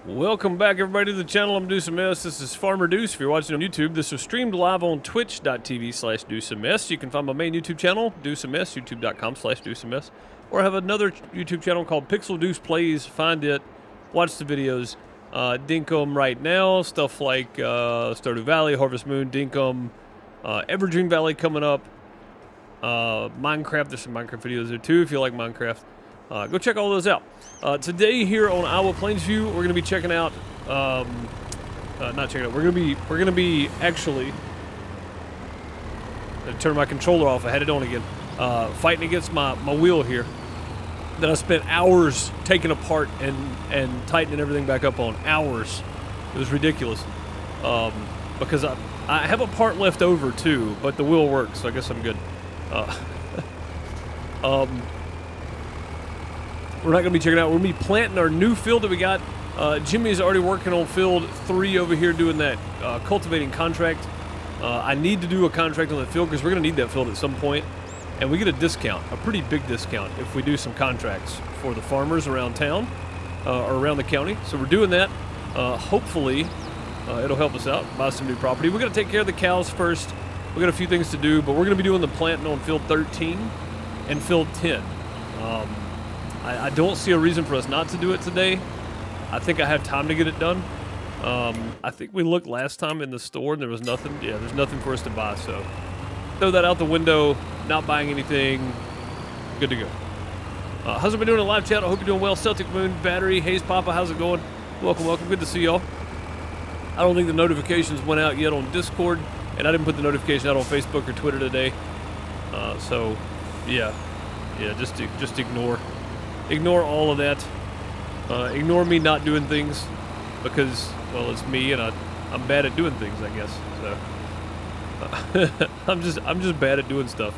Welcome back, everybody, to the channel. I'm Deuce. This is Farmer Deuce. If you're watching on YouTube, this is streamed live on twitch.tv/DeuceMS. You can find my main YouTube channel, DeuceMS, youtube.com/DeuceMS. Or I have another YouTube channel called Pixel Deuce Plays. Find it, watch the videos, Dinkum right now, stuff like Stardew Valley, Harvest Moon, Dinkum, Evergreen Valley coming up, Minecraft. There's some Minecraft videos there too if you like Minecraft. Go check all those out. Today here on Iowa Plainsview, we're going to be checking out, not checking out, we're going to be actually, turn my controller off, I had it on again, fighting against my wheel here that I spent hours taking apart and tightening everything back up on. Hours. It was ridiculous. Because I have a part left over too, but the wheel works, so I guess I'm good. We're not going to be checking out. We're going to be planting our new field that we got. Jimmy's already working on field 3 over here doing that cultivating contract. I need to do a contract on that field because we're going to need that field at some point. And we get a discount, a pretty big discount, if we do some contracts for the farmers around town or around the county. So we're doing that. Hopefully, it'll help us out, buy some new property. We're going to take care of the cows first. We got a few things to do, but we're going to be doing the planting on field 13 and field 10. I don't see a reason for us not to do it today. I think I have time to get it done. I think we looked last time in the store and there was nothing. Yeah, there's nothing for us to buy, so throw that out the window, not buying anything, good to go. How's it been doing in live chat? I hope you're doing well. Celtic Moon, Battery, Hayes Papa, how's it going? Welcome, good to see y'all. I don't think the notifications went out yet on Discord, and I didn't put the notification out on Facebook or Twitter today. So, yeah, just ignore all of that. Ignore me not doing things because, well, it's me and I'm bad at doing things, I guess. So I'm just bad at doing stuff.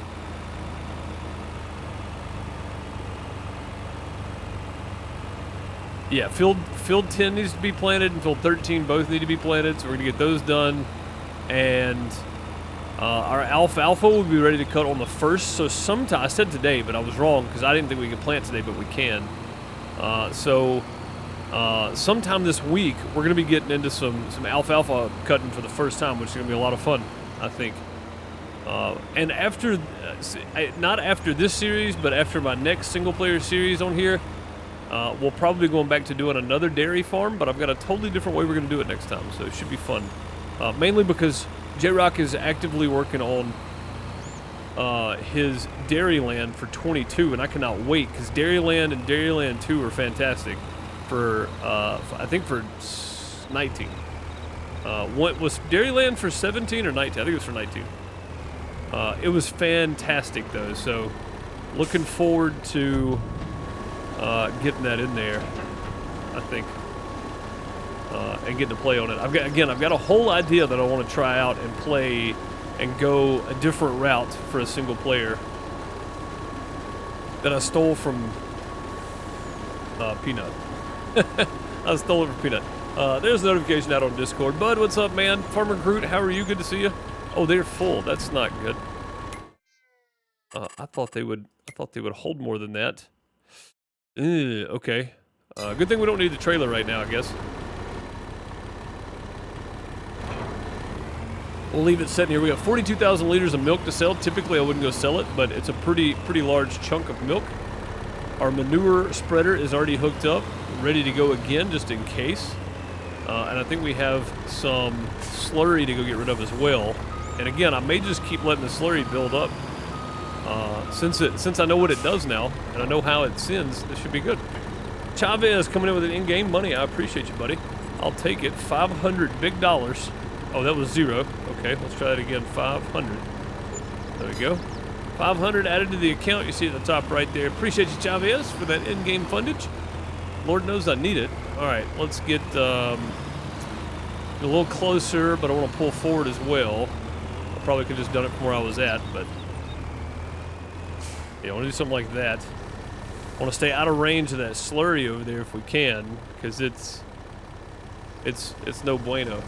Yeah, field 10 needs to be planted and field 13 both need to be planted, so we're gonna get those done. And our alfalfa will be ready to cut on the 1st. So sometime, I said today, but I was wrong because I didn't think we could plant today, but we can. Sometime this week, we're going to be getting into some alfalfa cutting for the first time, which is going to be a lot of fun, I think. And after, not after this series, but after my next single-player series on here, we'll probably be going back to doing another dairy farm, but I've got a totally different way we're going to do it next time, so it should be fun. Mainly because J-Rock is actively working on his Dairyland for 22, and I cannot wait because Dairyland and Dairyland 2 are fantastic for, I think for 19. What was Dairyland for 17 or 19? I think it was for 19. It was fantastic though, so looking forward to getting that in there, I think. And getting to play on it. I've got a whole idea that I want to try out and play and go a different route for a single player that I stole from Peanut. I stole it from Peanut. There's a notification out on Discord. Bud, what's up, man? Farmer Groot, how are you? Good to see you. Oh, they're full. That's not good. I thought they would hold more than that. Okay. Good thing we don't need the trailer right now, I guess. We'll leave it sitting here. We got 42,000 liters of milk to sell. Typically, I wouldn't go sell it, but it's a pretty large chunk of milk. Our manure spreader is already hooked up, ready to go again, just in case. And I think we have some slurry to go get rid of as well. And again, I may just keep letting the slurry build up. Since I know what it does now, and I know how it sends, this should be good. Chavez coming in with an in-game money. I appreciate you, buddy. I'll take it. 500 big dollars. Oh, that was 0. Okay, let's try that again. 500. There we go. 500 added to the account. You see at the top right there. Appreciate you, Chavez, for that in-game fundage. Lord knows I need it. All right, let's get a little closer, but I want to pull forward as well. I probably could have just done it from where I was at, but yeah, I want to do something like that. I want to stay out of range of that slurry over there if we can, because it's no bueno.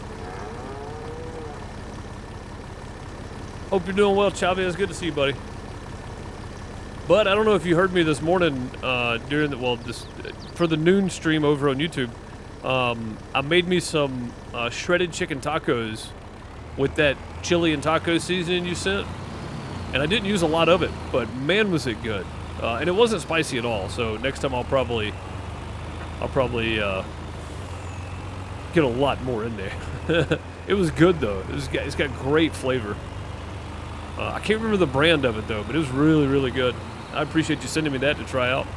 Hope you're doing well, Chavez. Good to see you, buddy. But I don't know if you heard me this morning during the, well, for the noon stream over on YouTube. I made me some shredded chicken tacos with that chili and taco seasoning you sent, and I didn't use a lot of it, but man, was it good. And it wasn't spicy at all. So next time I'll probably get a lot more in there. It was good though. It's got great flavor. I can't remember the brand of it though, but it was really, really good. I appreciate you sending me that to try out.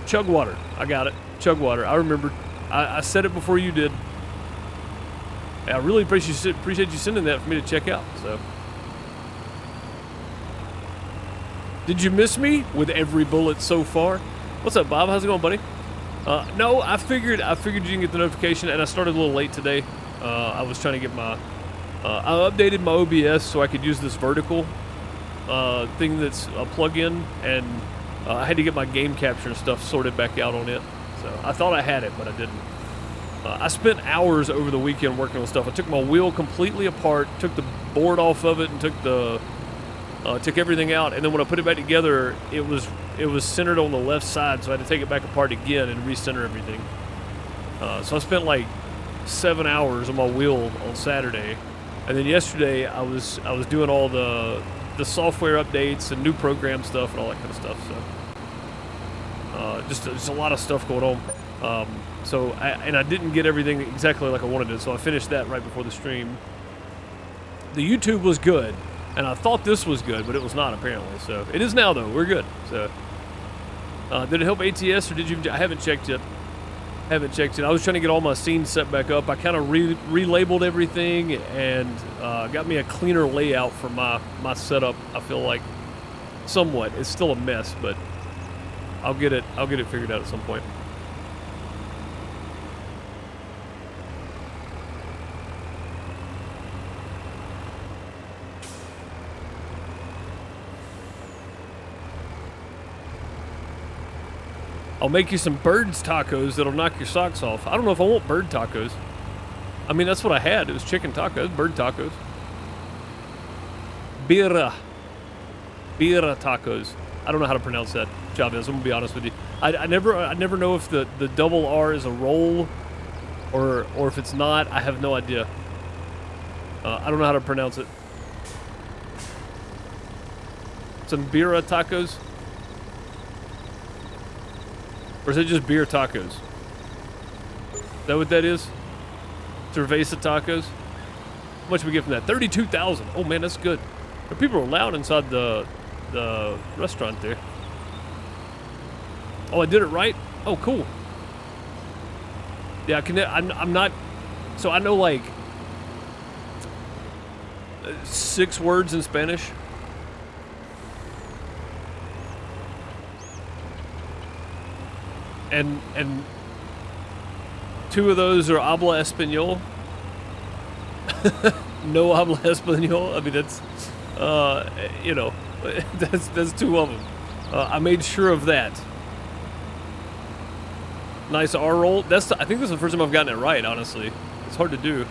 Chug water. I got it. Chug water. I remembered. I said it before you did. I really appreciate you sending that for me to check out. So, did you miss me with every bullet so far? What's up, Bob? How's it going, buddy? No, I figured you didn't get the notification, and I started a little late today. I was trying to get my. I updated my OBS so I could use this vertical thing that's a plug-in, and I had to get my game capture and stuff sorted back out on it. So I thought I had it, but I didn't. I spent hours over the weekend working on stuff. I took my wheel completely apart, took the board off of it, and took everything out. And then when I put it back together, it was centered on the left side, so I had to take it back apart again and recenter everything. So I spent like 7 hours on my wheel on Saturday, and then yesterday I was doing all the software updates and new program stuff and all that kind of stuff. So just a lot of stuff going on. So I didn't get everything exactly like I wanted to, so I finished that right before the stream. The YouTube was good, and I thought this was good, but it was not apparently. So it is now though. We're good. So did it help ATS or did you? I haven't checked yet. I was trying to get all my scenes set back up. I kind of relabeled everything and got me a cleaner layout for my setup. I feel like somewhat. It's still a mess, but I'll get it figured out at some point. I'll make you some birds tacos that'll knock your socks off. I don't know if I want bird tacos. I mean, that's what I had. It was chicken tacos, bird tacos. Birra tacos. I don't know how to pronounce that, Chavez. I'm gonna be honest with you. I never know if the double R is a roll or if it's not. I have no idea. I don't know how to pronounce it. Some birra tacos. Or is it just beer tacos? Is that what that is? Cerveza tacos? How much we get from that? 32,000. Oh man, that's good. The people are loud inside the restaurant there. Oh, I did it right? Oh, cool. Yeah, I'm not... So I know like 6 words in Spanish. And 2 of those are habla español. No habla español. I mean, that's, you know, that's 2 of them. I made sure of that. Nice R roll. I think this is the first time I've gotten it right, honestly. It's hard to do.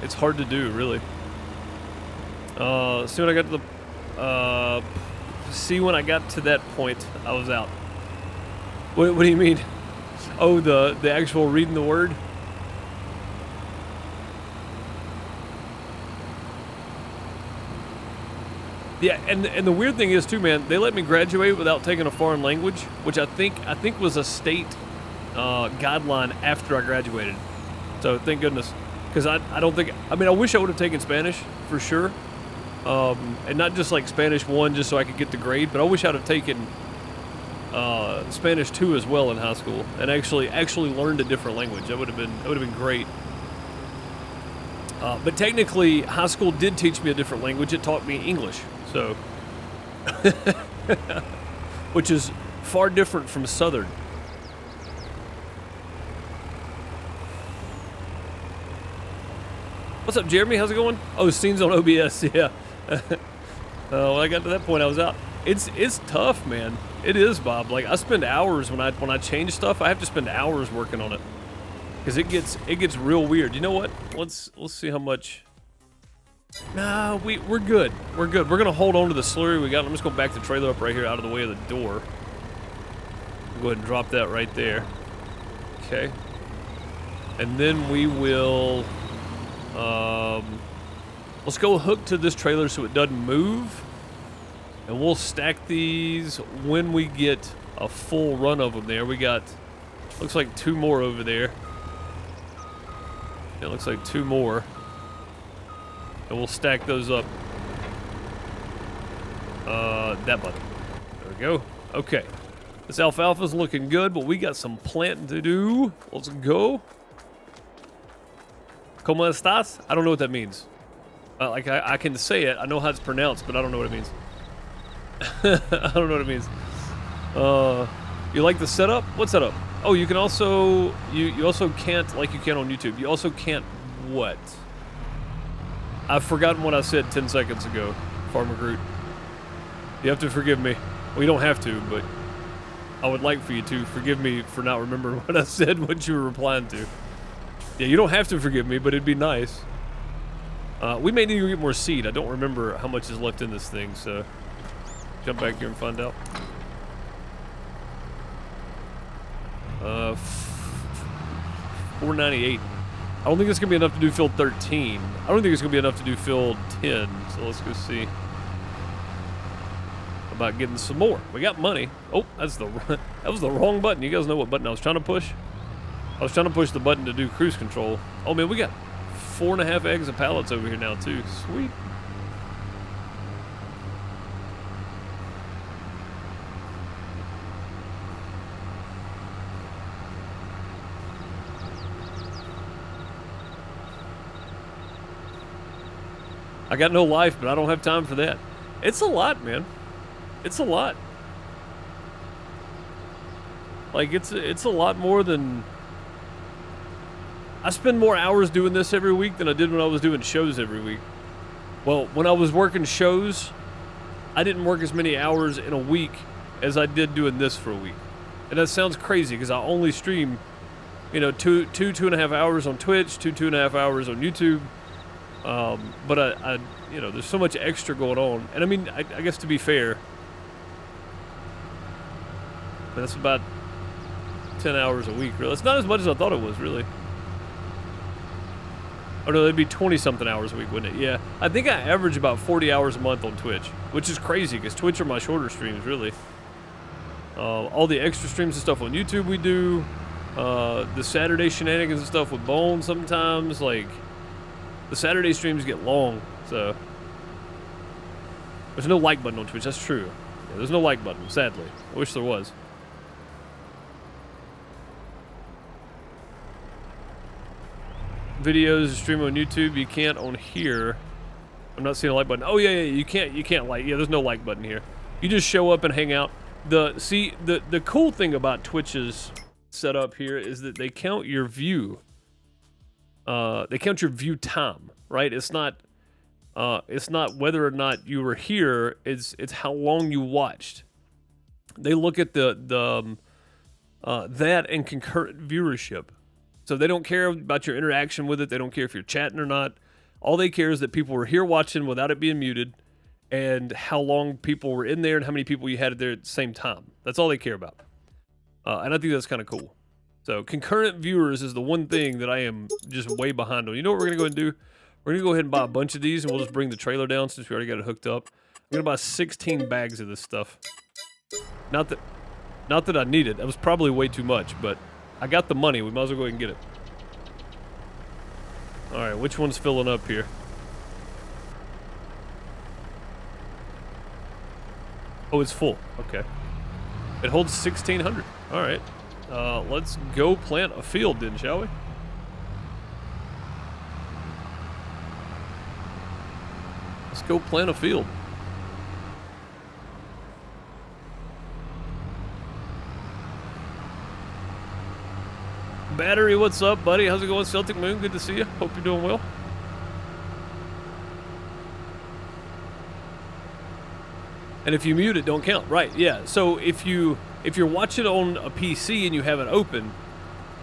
It's hard to do, really. See when I got to the... See when I got to that point, I was out. What do you mean? Oh, the actual reading the word? Yeah, and the weird thing is too, man, they let me graduate without taking a foreign language, which I think was a state guideline after I graduated. So thank goodness, because I don't think, I mean, I wish I would have taken Spanish for sure. And not just like Spanish 1 just so I could get the grade, but I wish I'd have taken Spanish 2 as well in high school and actually learned a different language. That would have been great. But technically, high school did teach me a different language. It taught me English, so which is far different from Southern. What's up, Jeremy? How's it going? Oh, scenes on OBS, yeah. When I got to that point, I was out. It's tough, man. It is, Bob. Like I spend hours when I change stuff. I have to spend hours working on it because it gets real weird. You know what? Let's see how much. Nah, we're good. We're good. We're gonna hold on to the slurry we got. I'm just gonna back the trailer up right here out of the way of the door. Go ahead and drop that right there. Okay. And then we will, let's go hook to this trailer so it doesn't move. And we'll stack these when we get a full run of them there. We got, looks like 2 more over there. It looks like 2 more. And we'll stack those up. That button. There we go. Okay. This alfalfa's looking good, but we got some planting to do. Let's go. ¿Cómo estás? I don't know what that means. Like, I can say it. I know how it's pronounced, but I don't know what it means. I don't know what it means. You like the setup? What setup? Oh, you can also... You also can't, like you can on YouTube. You also can't what? I've forgotten what I said 10 seconds ago, Farmer Groot. You have to forgive me. Well, you don't have to, but I would like for you to forgive me for not remembering what I said, what you were replying to. Yeah, you don't have to forgive me, but it'd be nice. We may need to get more seed. I don't remember how much is left in this thing, so jump back here and find out. 498. I don't think it's gonna be enough to do field 13. I don't think it's gonna be enough to do field 10. So let's go see about getting some more. We got money. Oh, that was the wrong button. You guys know what button I was trying to push? I was trying to push the button to do cruise control. Oh man, we got 4.5 eggs of pallets over here now too. Sweet. I got no life, but I don't have time for that. It's a lot, man. It's a lot. Like, it's a lot more than... I spend more hours doing this every week than I did when I was doing shows every week. Well, when I was working shows, I didn't work as many hours in a week as I did doing this for a week. And that sounds crazy, because I only stream, you know, 2.5 hours on Twitch, 2.5 hours on YouTube. But I you know, there's so much extra going on. And I mean, I guess to be fair, that's about 10 hours a week, really. It's not as much as I thought it was, really. Oh no, that'd be 20-something hours a week, wouldn't it? Yeah. I think I average about 40 hours a month on Twitch, which is crazy, because Twitch are my shorter streams, really. All the extra streams and stuff on YouTube we do, the Saturday shenanigans and stuff with Bone sometimes, like... The Saturday streams get long, so... There's no like button on Twitch, that's true. Yeah, there's no like button, sadly. I wish there was. Videos stream on YouTube, you can't on here. I'm not seeing a like button. Oh yeah, you can't like, yeah, there's no like button here. You just show up and hang out. The cool thing about Twitch's setup here is that they count your view. They count your view time, right? It's not whether or not you were here. It's how long you watched. They look at that and concurrent viewership. So they don't care about your interaction with it. They don't care if you're chatting or not. All they care is that people were here watching without it being muted, and how long people were in there and how many people you had there at the same time. That's all they care about. And I think that's kind of cool. So concurrent viewers is the one thing that I am just way behind on. You know what we're going to go ahead and do? We're going to go ahead and buy a bunch of these, and we'll just bring the trailer down since we already got it hooked up. I'm going to buy 16 bags of this stuff. Not that I need it. That was probably way too much, but I got the money. We might as well go ahead and get it. All right, which one's filling up here? Oh, it's full. Okay. It holds 1,600. All right. Let's go plant a field then, shall we? Let's go plant a field. Battery, what's up, buddy? How's it going, Celtic Moon? Good to see you. Hope you're doing well. And if you mute it, don't count. Right, yeah. So if you're watching on a PC and you have it open,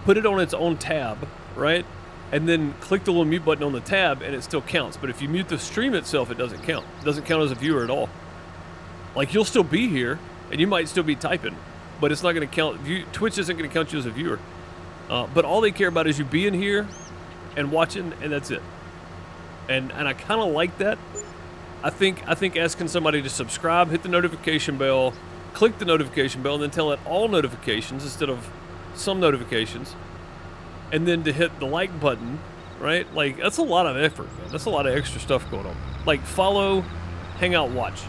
put it on its own tab, right? And then click the little mute button on the tab and it still counts. But if you mute the stream itself, it doesn't count. It doesn't count as a viewer at all. Like, you'll still be here and you might still be typing, but it's not going to count. Twitch isn't going to count you as a viewer. But all they care about is you being here and watching, and that's it. And I kind of like that. I think asking somebody to subscribe, hit the notification bell, click the notification bell, and then tell it all notifications instead of some notifications, and then to hit the like button, right? Like, that's a lot of effort, man. That's a lot of extra stuff going on. Like, follow, hang out, watch.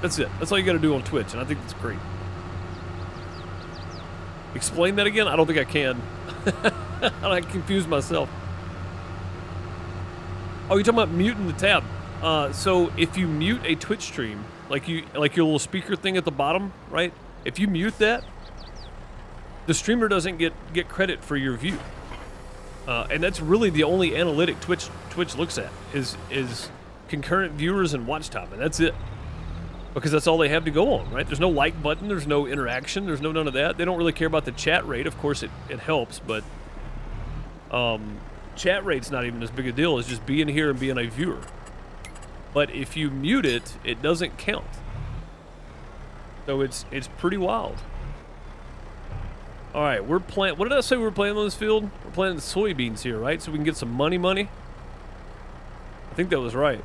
That's it. That's all you got to do on Twitch, and I think that's great. Explain that again? I don't think I can. I confused myself. Oh, you're talking about muting the tab. So if you mute a Twitch stream, like your little speaker thing at the bottom, right? If you mute that, the streamer doesn't get credit for your view. And that's really the only analytic Twitch looks at is concurrent viewers and watch time, and that's it. Because that's all they have to go on, right? There's no like button, there's no interaction, there's none of that. They don't really care about the chat rate. Of course, it helps, but chat rate's not even as big a deal as just being here and being a viewer. But if you mute it, it doesn't count. So it's pretty wild. All right, we're planting. What did I say we were planting on this field? We're planting soybeans here, right? So we can get some money. I think that was right.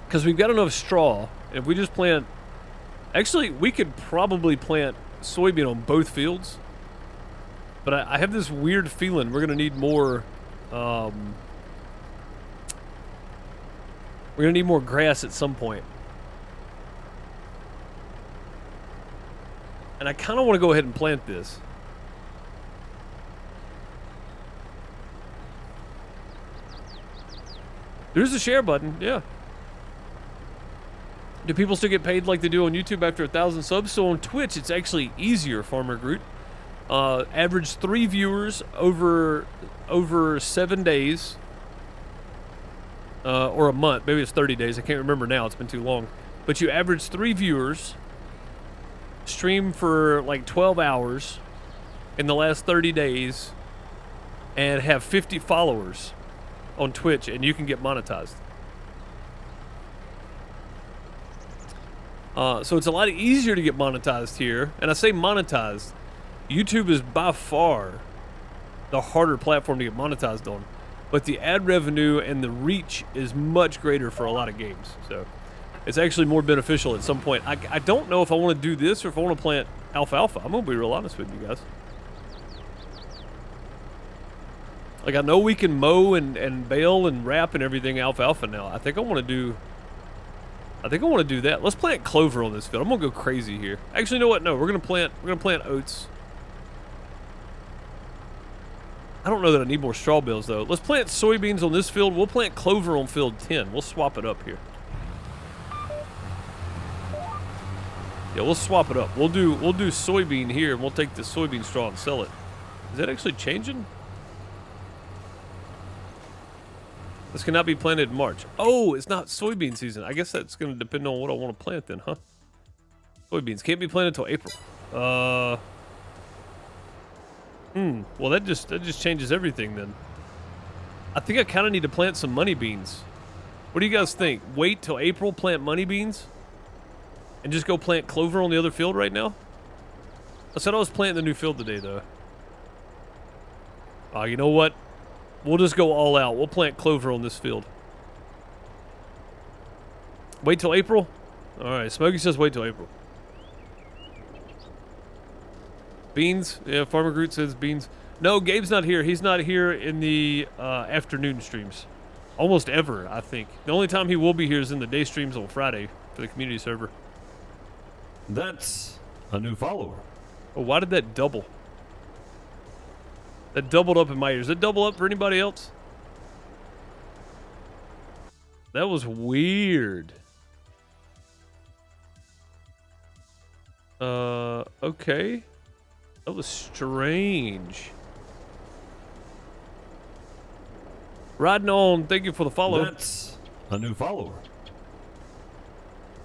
Because we've got enough straw. And if we just plant... Actually, we could probably plant soybean on both fields. But I have this weird feeling we're going to need more... we're going to need more grass at some point. And I kind of want to go ahead and plant this. There's a share button, yeah. Do people still get paid like they do on YouTube after 1,000 subs? So on Twitch, it's actually easier, Farmer Groot. Average 3 viewers over 7 days. Or a month. Maybe it's 30 days. I can't remember now. It's been too long. But you average 3 viewers. Stream for like 12 hours in the last 30 days. And have 50 followers on Twitch. And you can get monetized. So it's a lot easier to get monetized here. And I say monetized. YouTube is by far the harder platform to get monetized on. But the ad revenue and the reach is much greater for a lot of games. So it's actually more beneficial at some point. I don't know if I want to do this or if I want to plant alfalfa. I'm going to be real honest with you guys. Like, I know we can mow and bale and wrap and everything alfalfa now. I think I want to do that. Let's plant clover on this field. I'm going to go crazy here. Actually, you know what? No, we're going to plant oats. I don't know that I need more straw bales, though. Let's plant soybeans on this field. We'll plant clover on field 10. We'll swap it up here. Yeah, we'll swap it up. We'll do soybean here, and we'll take the soybean straw and sell it. Is that actually changing? This cannot be planted in March. Oh, it's not soybean season. I guess that's going to depend on what I want to plant then, huh? Soybeans can't be planted until April. Well, that just changes everything then. I think I kind of need to plant some money beans. What do you guys think? Wait till April, plant money beans? And just go plant clover on the other field right now? I said I was planting the new field today, though. You know what? We'll just go all out. We'll plant clover on this field. Wait till April? Alright, Smokey says wait till April. Beans? Yeah, Farmer Groot says beans. No, Gabe's not here. He's not here in the afternoon streams. Almost ever, I think. The only time he will be here is in the day streams on Friday for the community server. That's a new follower. Oh, why did that double? That doubled up in my ears. Did it double up for anybody else? That was weird. Okay. That was strange. Riding on, thank you for the follow. That's a new follower.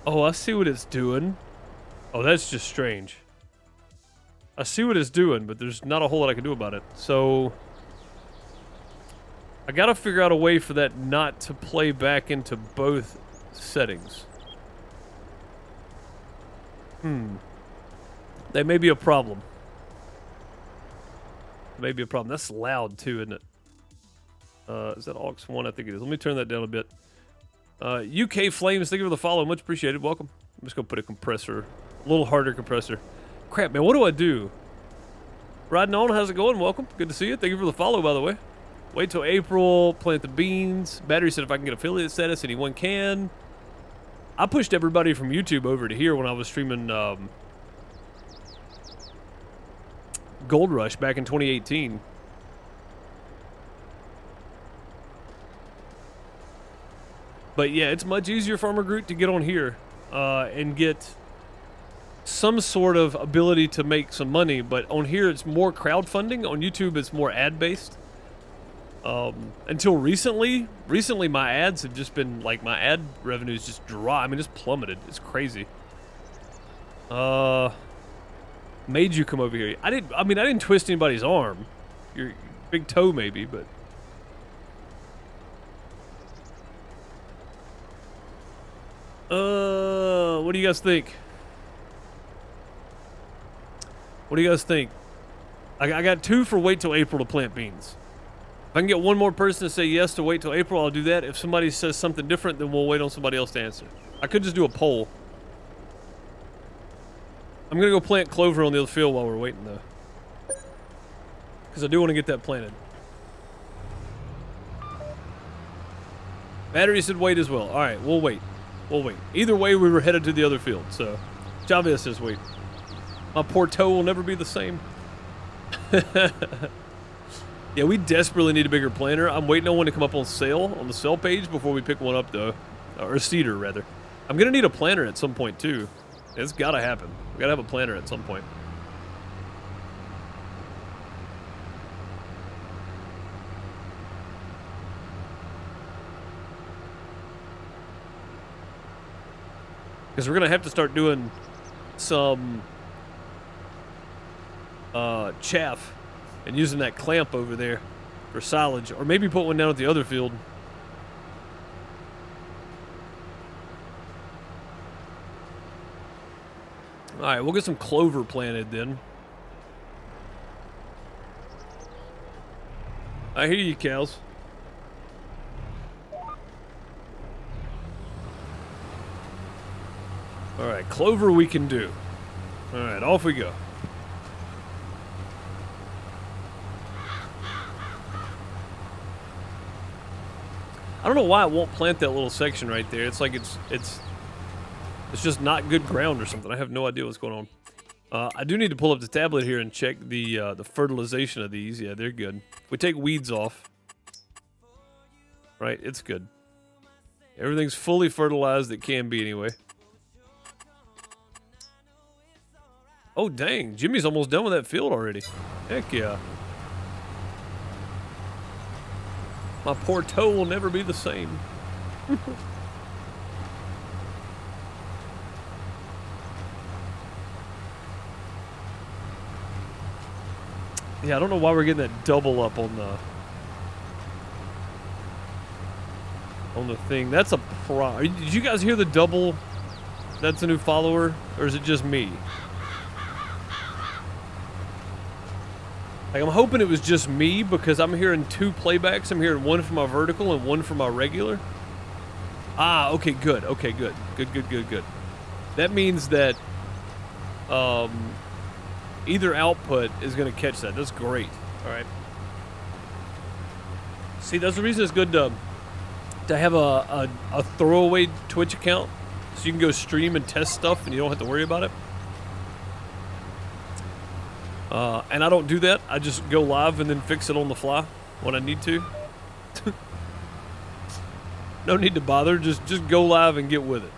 Oh, I see what it's doing. Oh, that's just strange. I see what it's doing, but there's not a whole lot I can do about it. So, I gotta figure out a way for that not to play back into both settings. They may be a problem. Maybe a problem. That's loud too, isn't it? Is that aux 1? I think it is. Let me turn that down a bit. UK Flames, thank you for the follow. Much appreciated. Welcome. I'm just going to put a compressor. A little harder compressor. Crap, man. What do I do? Riding on. How's it going? Welcome. Good to see you. Thank you for the follow, by the way. Wait till April. Plant the beans. Battery said if I can get affiliate status, anyone can. I pushed everybody from YouTube over to here when I was streaming Gold Rush back in 2018. But yeah, it's much easier, Farmer Groot, to get on here and get some sort of ability to make some money. But on here, it's more crowdfunding. On YouTube, it's more ad-based. Until recently my ads have just been, like, my ad revenues just dry. I mean, it's plummeted. It's crazy. Made you come over here. I didn't twist anybody's arm. Your big toe, maybe, but... what do you guys think? What do you guys think? I got 2 for wait till April to plant beans. If I can get one more person to say yes to wait till April, I'll do that. If somebody says something different, then we'll wait on somebody else to answer. I could just do a poll. I'm gonna go plant clover on the other field while we're waiting, though. Because I do want to get that planted. Battery said wait as well. Alright, we'll wait. We'll wait. Either way, we were headed to the other field, so... Chavez says wait. My poor toe will never be the same. Yeah, we desperately need a bigger planter. I'm waiting on one to come up on sale, on the sell page, before we pick one up, though. Or a cedar, rather. I'm gonna need a planter at some point, too. It's gotta happen. We gotta have a planter at some point. Because we're gonna have to start doing some chaff and using that clamp over there for silage, or maybe put one down at the other field. All right, we'll get some clover planted then. I hear you, cows. All right, clover we can do. All right, off we go. I don't know why it won't plant that little section right there. It's like it's just not good ground or something. I have no idea what's going on. I do need to pull up the tablet here and check the fertilization of these. Yeah, they're good. If we take weeds off, right, it's good. Everything's fully fertilized. It can be anyway. Oh, dang. Jimmy's almost done with that field already. Heck yeah. My poor toe will never be the same. Yeah, I don't know why we're getting that double up on the thing. That's a did you guys hear the double? That's a new follower, or is it just me? Like, I'm hoping it was just me, because I'm hearing 2 playbacks. I'm hearing one from my vertical and one from my regular. Ah, okay, good. Okay, good. Good. That means that either output is going to catch that. That's great. All right. See, that's the reason it's good to have a throwaway Twitch account, so you can go stream and test stuff and you don't have to worry about it. And I don't do that. I just go live and then fix it on the fly when I need to. No need to bother. Just go live and get with it.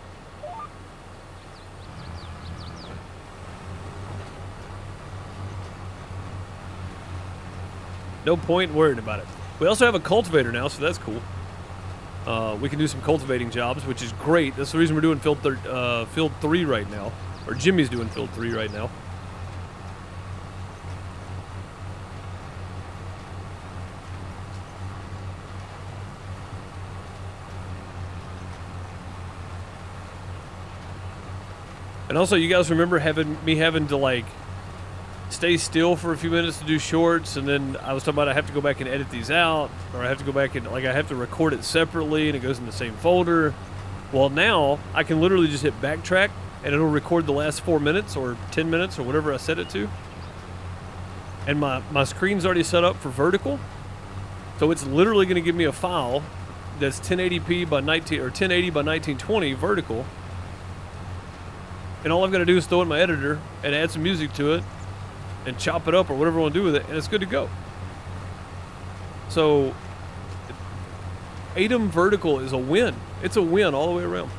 No point worrying about it. We also have a cultivator now, so that's cool. We can do some cultivating jobs, which is great. That's the reason we're doing field 3 right now. Or Jimmy's doing field 3 right now. And also, you guys remember me having to, like, stay still for a few minutes to do shorts, and then I was talking about I have to go back and edit these out, or I have to go back and, like, I have to record it separately and it goes in the same folder. Well, now I can literally just hit backtrack and it'll record the last 4 minutes or 10 minutes or whatever I set it to. And my screen's already set up for vertical, so it's literally going to give me a file that's 1080p by 19 or 1080 by 1920 vertical. And all I've got to do is throw in my editor and add some music to it and chop it up or whatever I want to do with it, and it's good to go. So ATEM vertical is a win. It's a win all the way around.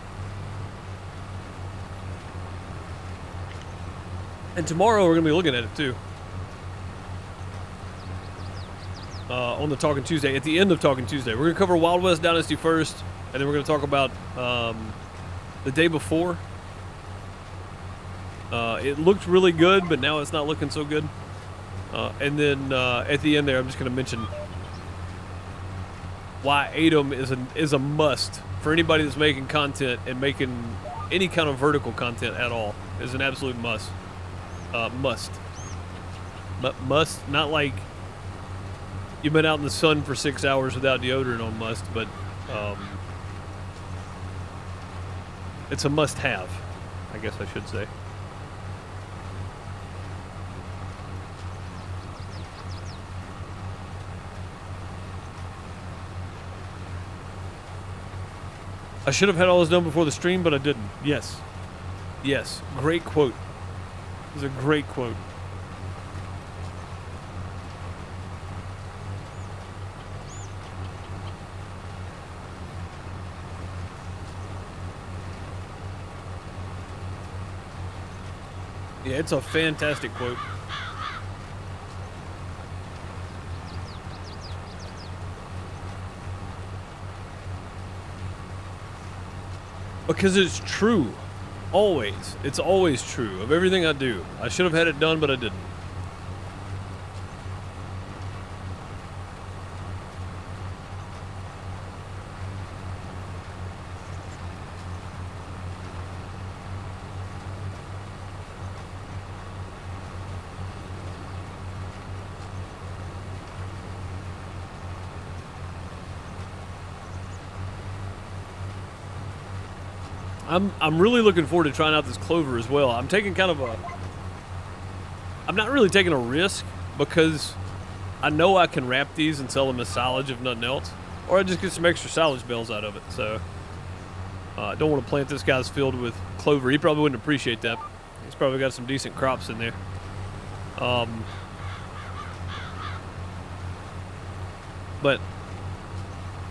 And tomorrow we're going to be looking at it too. On the Talking Tuesday, at the end of Talking Tuesday. We're going to cover Wild West Dynasty first, and then we're going to talk about the day before. It looked really good, but now it's not looking so good. And then at the end there, I'm just going to mention why ATEM is a must for anybody that's making content and making any kind of vertical content at all. Is an absolute must. Must, not like you've been out in the sun for 6 hours without deodorant on must, but it's a must-have, I guess I should say. I should have had all this done before the stream, but I didn't. Yes. Yes. Great quote. It was a great quote. Yeah, it's a fantastic quote. Because it's true. Always. It's always true of everything I do. I should have had it done, but I didn't. I'm really looking forward to trying out this clover as well. I'm taking kind of I'm not really taking a risk because I know I can wrap these and sell them as silage if nothing else, or I just get some extra silage bales out of it. So I don't want to plant this guy's field with clover. He probably wouldn't appreciate that. He's probably got some decent crops in there. But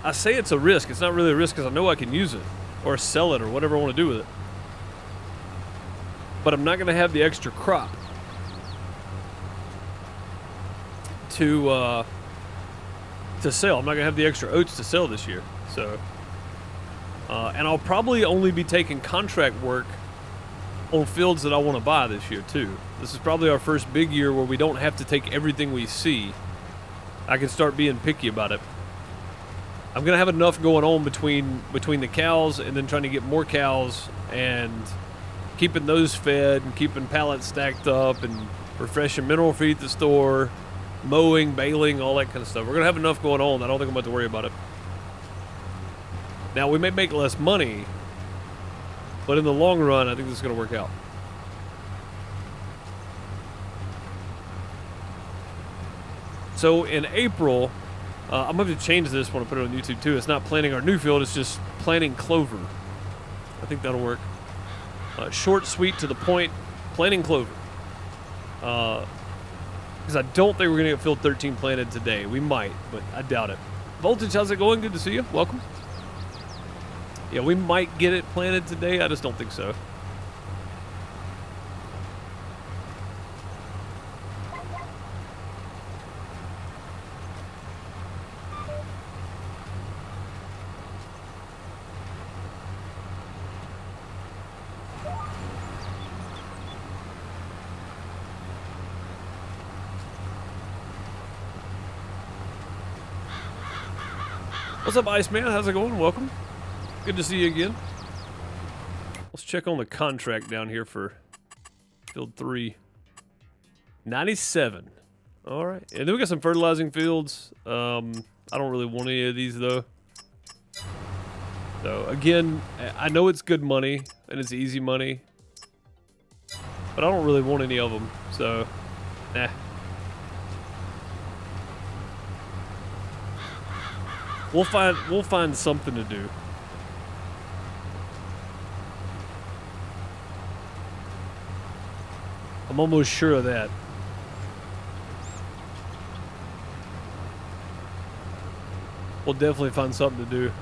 I say it's a risk. It's not really a risk because I know I can use it or sell it or whatever I want to do with it. But I'm not going to have the extra crop to sell. I'm not going to have the extra oats to sell this year. So, and I'll probably only be taking contract work on fields that I want to buy this year too. This is probably our first big year where we don't have to take everything we see. I can start being picky about it. I'm going to have enough going on between the cows and then trying to get more cows and keeping those fed and keeping pallets stacked up and refreshing mineral feed at the store, mowing, baling, all that kind of stuff. We're going to have enough going on. I don't think I'm about to worry about it. Now, we may make less money, but in the long run, I think this is going to work out. So in April, I'm going to change this when I put it on YouTube too. It's not planting our new field, it's just planting clover. I think that'll work. Short, sweet, to the point, planting clover. Because I don't think we're going to get field 13 planted today. We might, but I doubt it. Voltage, how's it going? Good to see you. Welcome. Yeah, we might get it planted today. I just don't think so. What's up, Iceman? How's it going? Welcome. Good to see you again. Let's check on the contract down here for field 3. 97. All right. And then we got some fertilizing fields. I don't really want any of these, though. So, again, I know it's good money, and it's easy money. But I don't really want any of them, so, nah. We'll find something to do. I'm almost sure of that. We'll definitely find something to do.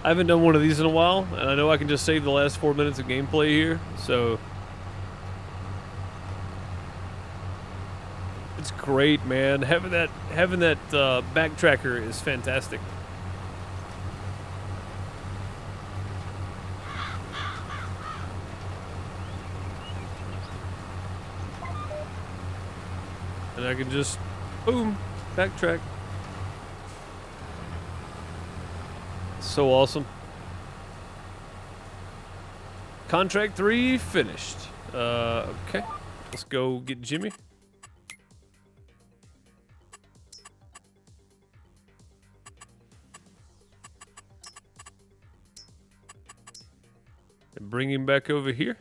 I haven't done one of these in a while, and I know I can just save the last 4 minutes of gameplay here, so it's great, man. Having that backtracker is fantastic. And I can just boom, backtrack. So awesome. Contract 3 finished. Okay. Let's go get Jimmy. And bring him back over here.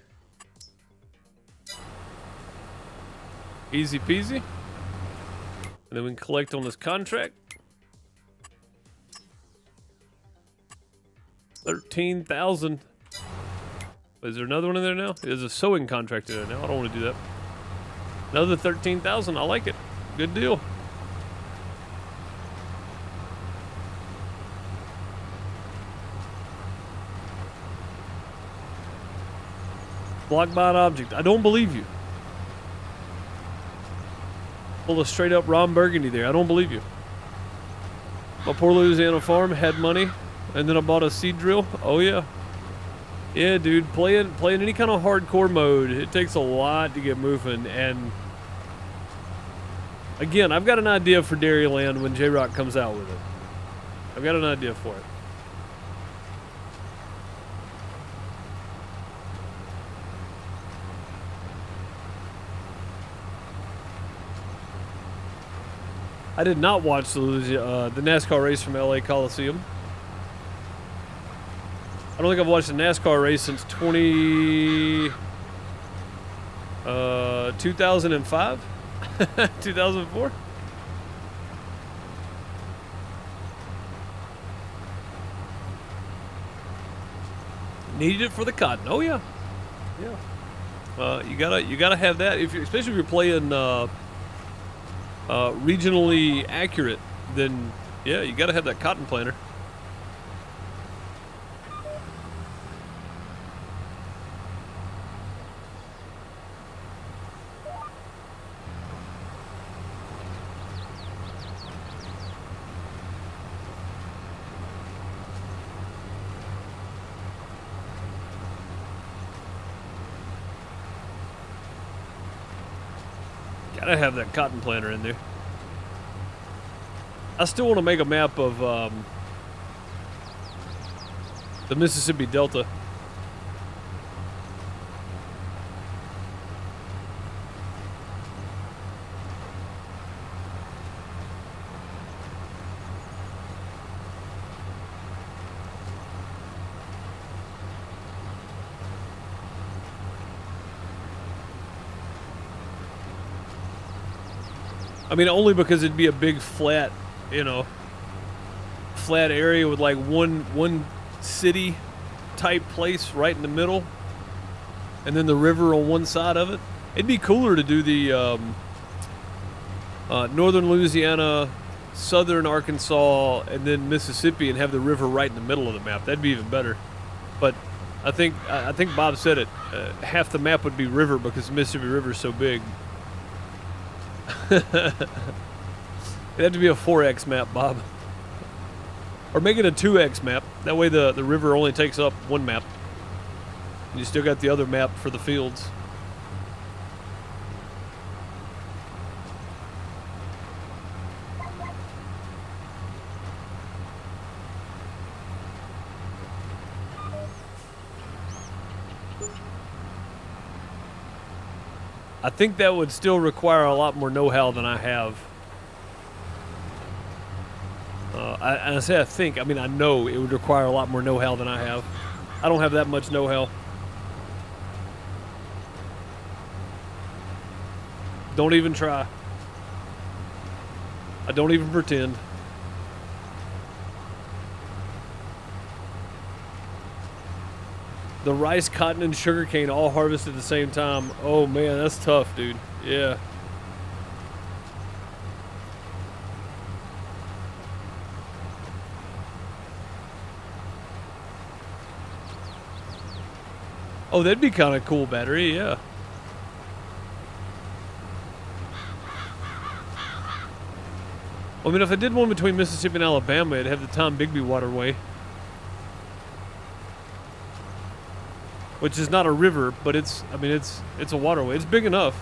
Easy peasy. And then we can collect on this contract. 13,000. Is there another one in there now? There's a sewing contract in there now. I don't want to do that. Another 13,000. I like it. Good deal. Block by an object. I don't believe you. Pull a straight up Ron Burgundy there. I don't believe you. My poor Louisiana farm had money. And then I bought a seed drill. Oh yeah, yeah, dude. Playing any kind of hardcore mode, it takes a lot to get moving. And again, I've got an idea for Dairyland when J-Rock comes out with it. I've got an idea for it. I did not watch the NASCAR race from LA Coliseum. I don't think I've watched a NASCAR race since 2005? 2004? Needed it for the cotton. Oh yeah. Yeah. You gotta have that especially if you're playing regionally accurate, then yeah, you gotta have that cotton planter. Gotta have that cotton planter in there. I still want to make a map of the Mississippi Delta. I mean, only because it'd be a big flat, flat area with like one city type place right in the middle, and then the river on one side of it. It'd be cooler to do the northern Louisiana, southern Arkansas, and then Mississippi, and have the river right in the middle of the map. That'd be even better. But I think Bob said it. Half the map would be river because the Mississippi River is so big. It'd have to be a 4X map, Bob. Or make it a 2X map. That way the river only takes up one map. And you still got the other map for the fields. I think that would still require a lot more know-how than I have. I say I think, I mean I know it would require a lot more know-how than I have. I don't have that much know-how. Don't even try. I don't even pretend. The rice, cotton, and sugarcane all harvested at the same time. Oh man, that's tough, dude. Yeah. Oh, that'd be kind of cool, battery, yeah. I mean, if I did one between Mississippi and Alabama, it'd have the Tom Bigby waterway. Which is not a river, but it's a waterway. It's big enough.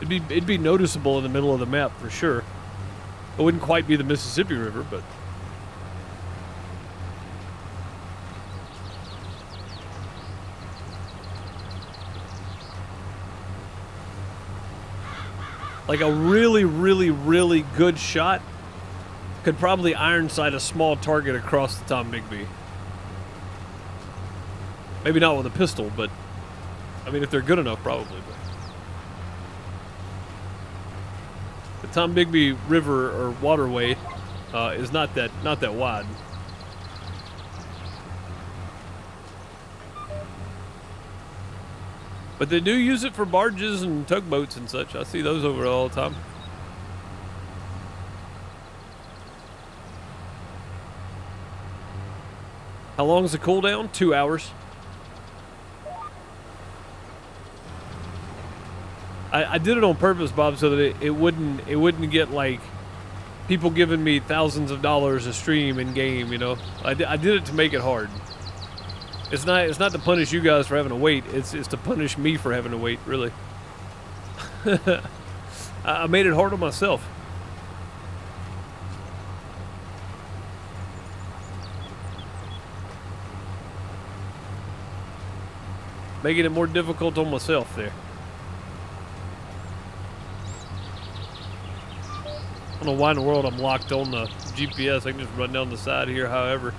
It'd be noticeable in the middle of the map for sure. It wouldn't quite be the Mississippi River, but like a really, really, really good shot could probably ironsight a small target across the Tom Bigby. Maybe not with a pistol, but I mean, if they're good enough, probably. But the Tom Bigby River or waterway is not that wide. But they do use it for barges and tugboats and such. I see those over all the time. How long is the cooldown? 2 hours. I did it on purpose, Bob, so that it wouldn't get like people giving me thousands of dollars a stream in game. You know, I did it to make it hard. It's not to punish you guys for having to wait. It's to punish me for having to wait. Really, I made it hard on myself. Making it more difficult on myself there. I don't know why in the world I'm locked on the GPS. I can just run down the side here, however.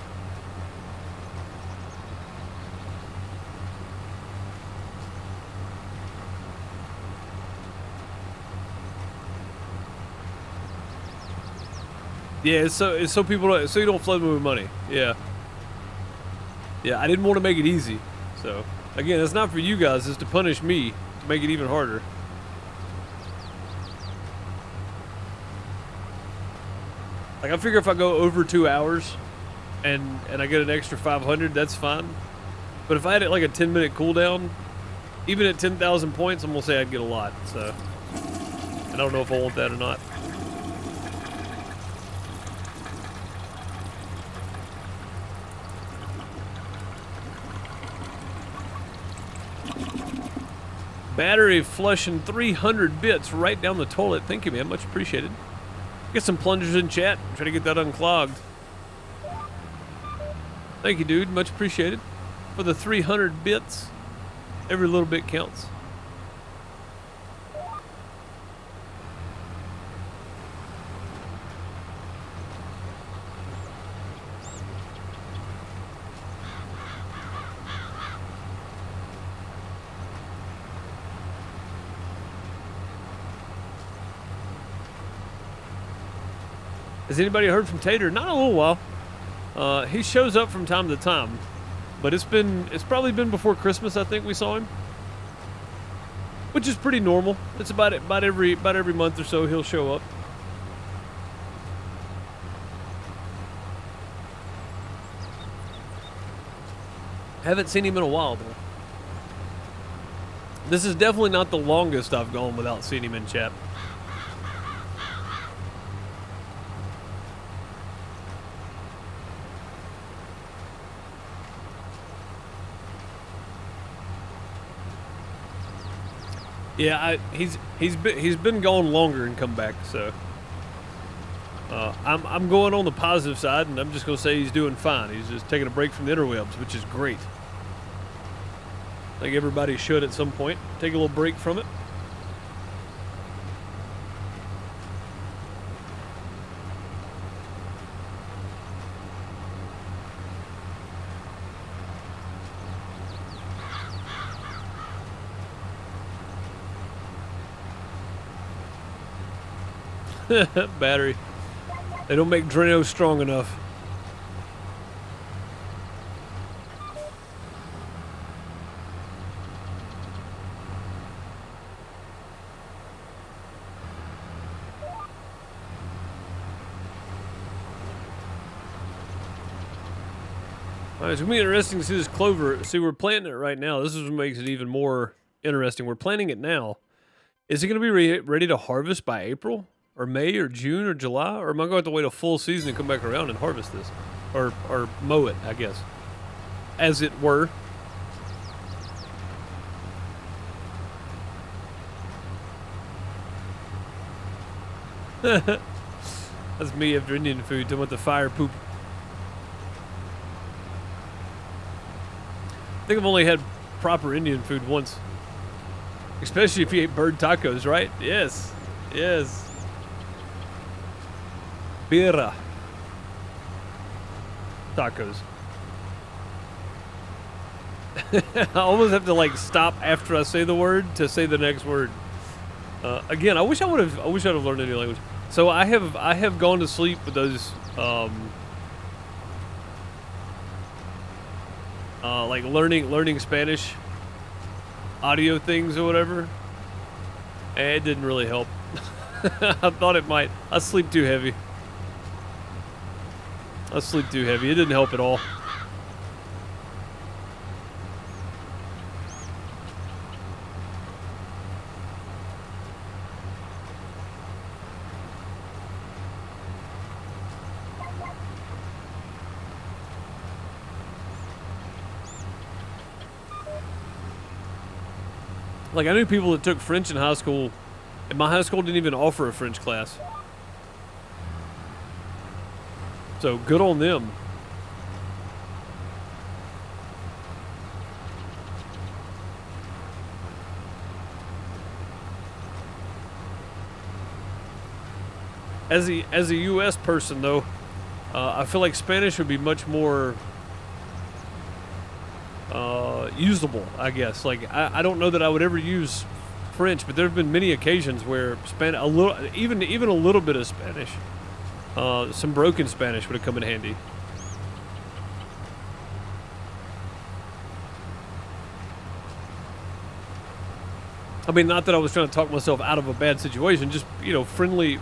Yeah, it's so you don't flood me with money. Yeah. Yeah, I didn't want to make it easy. So, again, it's not for you guys. It's to punish me, to make it even harder. Like, I figure if I go over 2 hours and I get an extra 500, that's fine. But if I had it like a 10-minute cooldown, even at 10,000 points, I'm going to say I'd get a lot. So, I don't know if I want that or not. Battery flushing 300 bits right down the toilet. Thank you, man. Much appreciated. Get some plungers in chat. Try to get that unclogged. Thank you, dude. Much appreciated. For the 300 bits. Every little bit counts. Has anybody heard from Tater? Not in a little while. He shows up from time to time, but it's probably been before Christmas. I think we saw him, which is pretty normal. It's about every month or so he'll show up. Haven't seen him in a while though. This is definitely not the longest I've gone without seeing him in chat. Yeah, he's been gone longer and come back, so I'm going on the positive side, and I'm just gonna say he's doing fine. He's just taking a break from the interwebs, which is great. Like everybody should at some point. Take a little break from it. Battery. They don't make Drano strong enough. All right, it's gonna be interesting to see this clover. See, we're planting it right now. This is what makes it even more interesting. We're planting it now. Is it gonna be ready to harvest by April? Or May or June or July, or am I going to have to wait a full season to come back around and harvest this, or mow it, I guess, as it were. That's me after Indian food, talking about the fire poop. I think I've only had proper Indian food once, especially if you ate bird tacos, right? Yes, yes. Birra. Tacos. I almost have to like stop after I say the word to say the next word. Again, I wish I'd have learned any language. So I have gone to sleep with those like learning Spanish audio things or whatever. And it didn't really help. I thought it might. I sleep too heavy. I sleep too heavy. It didn't help at all. Like, I knew people that took French in high school, and my high school didn't even offer a French class. So, good on them. As a U.S. person, though, I feel like Spanish would be much more usable, I guess. Like, I don't know that I would ever use French, but there have been many occasions where even a little bit of Spanish, some broken Spanish would have come in handy. I mean, not that I was trying to talk myself out of a bad situation, just, you know, friendly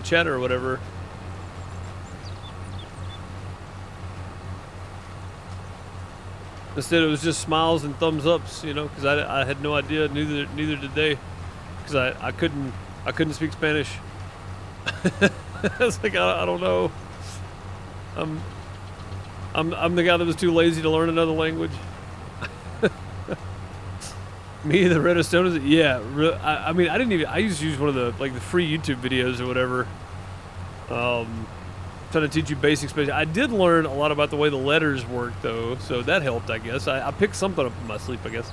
chatter or whatever. Instead, it was just smiles and thumbs ups, you know, because I had no idea, neither did they, because I couldn't speak Spanish. It's like, I don't know. I'm the guy that was too lazy to learn another language. Me, the Redstones, yeah. I mean, I used to use one of the the free YouTube videos or whatever. Trying to teach you basic Spanish. I did learn a lot about the way the letters work, though, so that helped, I guess. I picked something up in my sleep, I guess.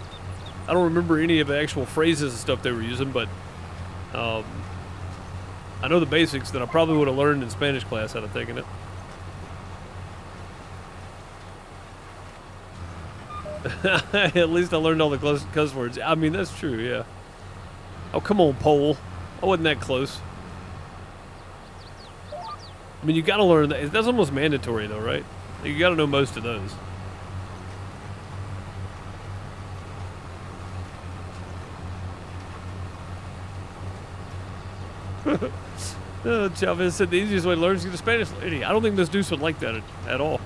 I don't remember any of the actual phrases and stuff they were using, but I know the basics that I probably would have learned in Spanish class had I taken it. At least I learned all the cuss words. I mean, that's true, yeah. Oh, come on, Pole. I wasn't that close. I mean, you gotta learn that. That's almost mandatory, though, right? You gotta know most of those. Chavez said the easiest way to learn is to get a Spanish lady. I don't think this dude would like that at all.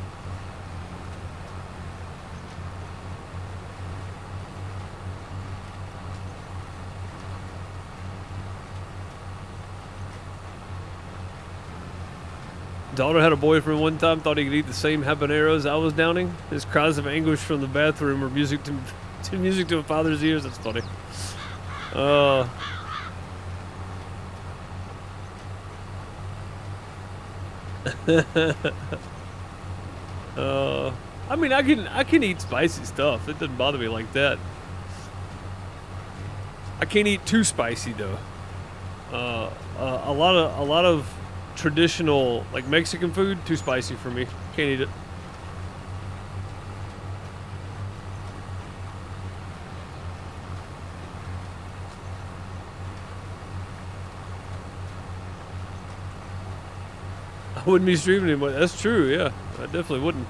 Daughter had a boyfriend one time, thought he could eat the same habaneros I was downing. His cries of anguish from the bathroom were music to a father's ears. That's funny. I mean, I can eat spicy stuff. It doesn't bother me like that. I can't eat too spicy though. A lot of traditional like Mexican food too spicy for me. Can't eat it. I wouldn't be streaming anymore. That's true. Yeah, I definitely wouldn't.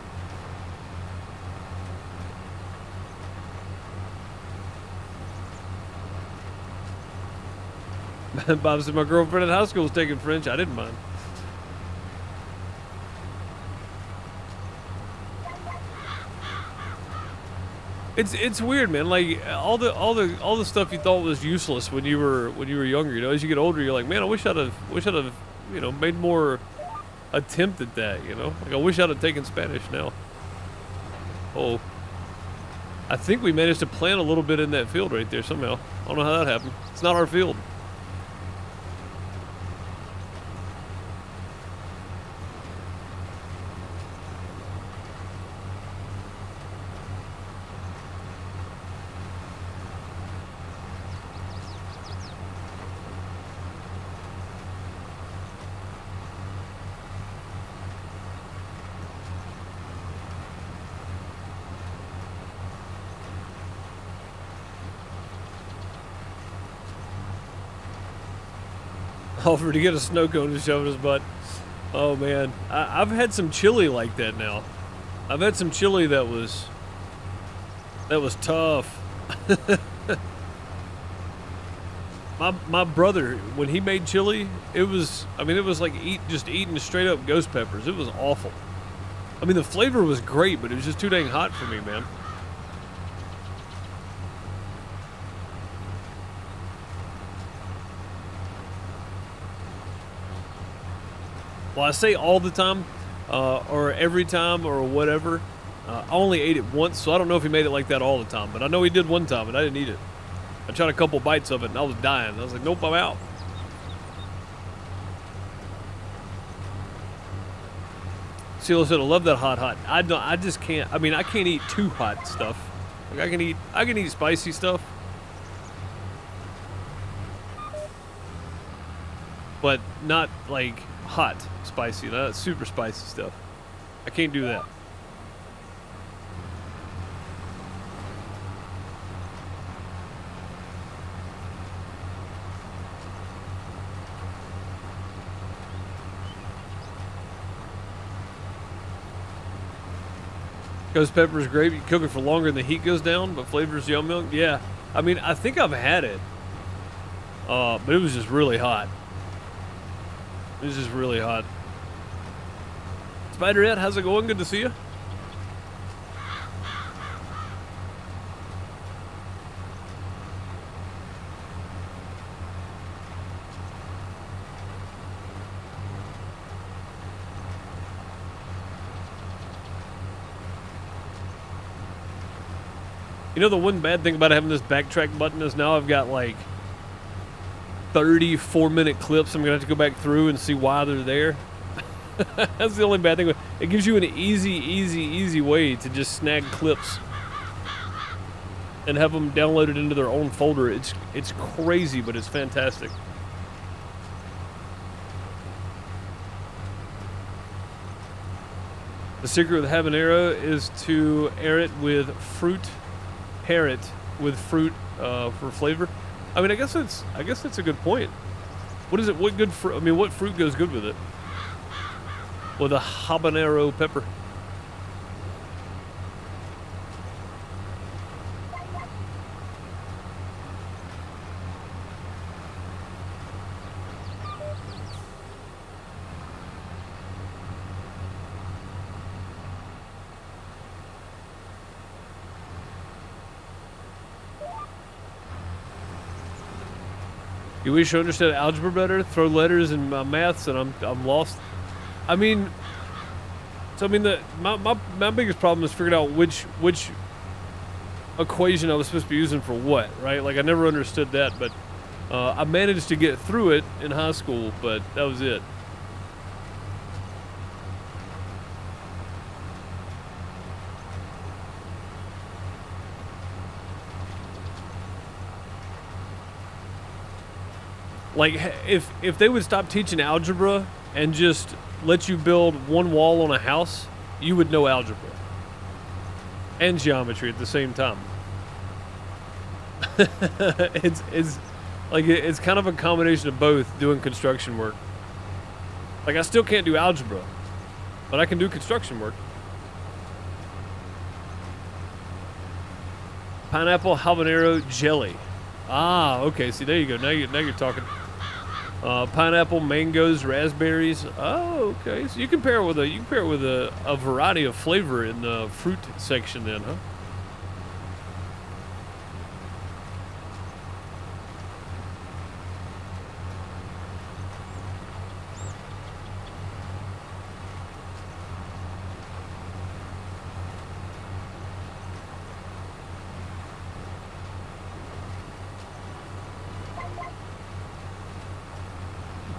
Bob said my girlfriend in high school was taking French. I didn't mind. It's weird, man. Like all the stuff you thought was useless when you were younger. You know, as you get older, you're like, man, I wish I'd have made more attempt at that. You know, like I wish I'd have taken Spanish now. Oh, I think we managed to plant a little bit in that field right there somehow. I don't know how that happened. It's not our field. Offered to get a snow cone to shove in his butt. Oh man, I've had some chili like that now. I've had some chili that was tough. my brother, when he made chili, it was like just eating straight up ghost peppers. It was awful. I mean, the flavor was great, but it was just too dang hot for me, man. Well, I say all the time, or every time, or whatever. I only ate it once, so I don't know if he made it like that all the time. But I know he did one time, and I didn't eat it. I tried a couple bites of it, and I was dying. I was like, nope, I'm out. Sheila said, I love that hot. I just can't. I mean, I can't eat too hot stuff. Like I can eat spicy stuff. But not like hot spicy, not super spicy stuff. I can't do that. Ghost pepper is great. You cook it for longer and the heat goes down, but flavors yum milk. Yeah, I mean, I think I've had it, but it was just really hot. It was just really hot. Spiderette, how's it going? Good to see you. You know, the one bad thing about having this backtrack button is now I've got like 34-minute clips I'm gonna have to go back through and see why they're there. That's the only bad thing. It gives you an easy way to just snag clips and have them downloaded into their own folder. It's crazy, but it's fantastic. The secret with habanero is to pair it with fruit for flavor. I mean, I guess that's a good point. What is it? What good fruit? I mean, what fruit goes good with it? With a habanero pepper. You wish you understood algebra better? Throw letters in my maths and I'm lost. I mean, my biggest problem is figuring out which equation I was supposed to be using for what, right? Like I never understood that, but I managed to get through it in high school, but that was it. Like, if they would stop teaching algebra and just let you build one wall on a house, you would know algebra and geometry at the same time. it's like it's kind of a combination of both doing construction work. Like, I still can't do algebra, but I can do construction work. Pineapple habanero jelly. Ah, okay. See, there you go. Now you're talking. Pineapple, mangoes, raspberries. Oh, okay. So you can pair it with a variety of flavor in the fruit section, then, huh?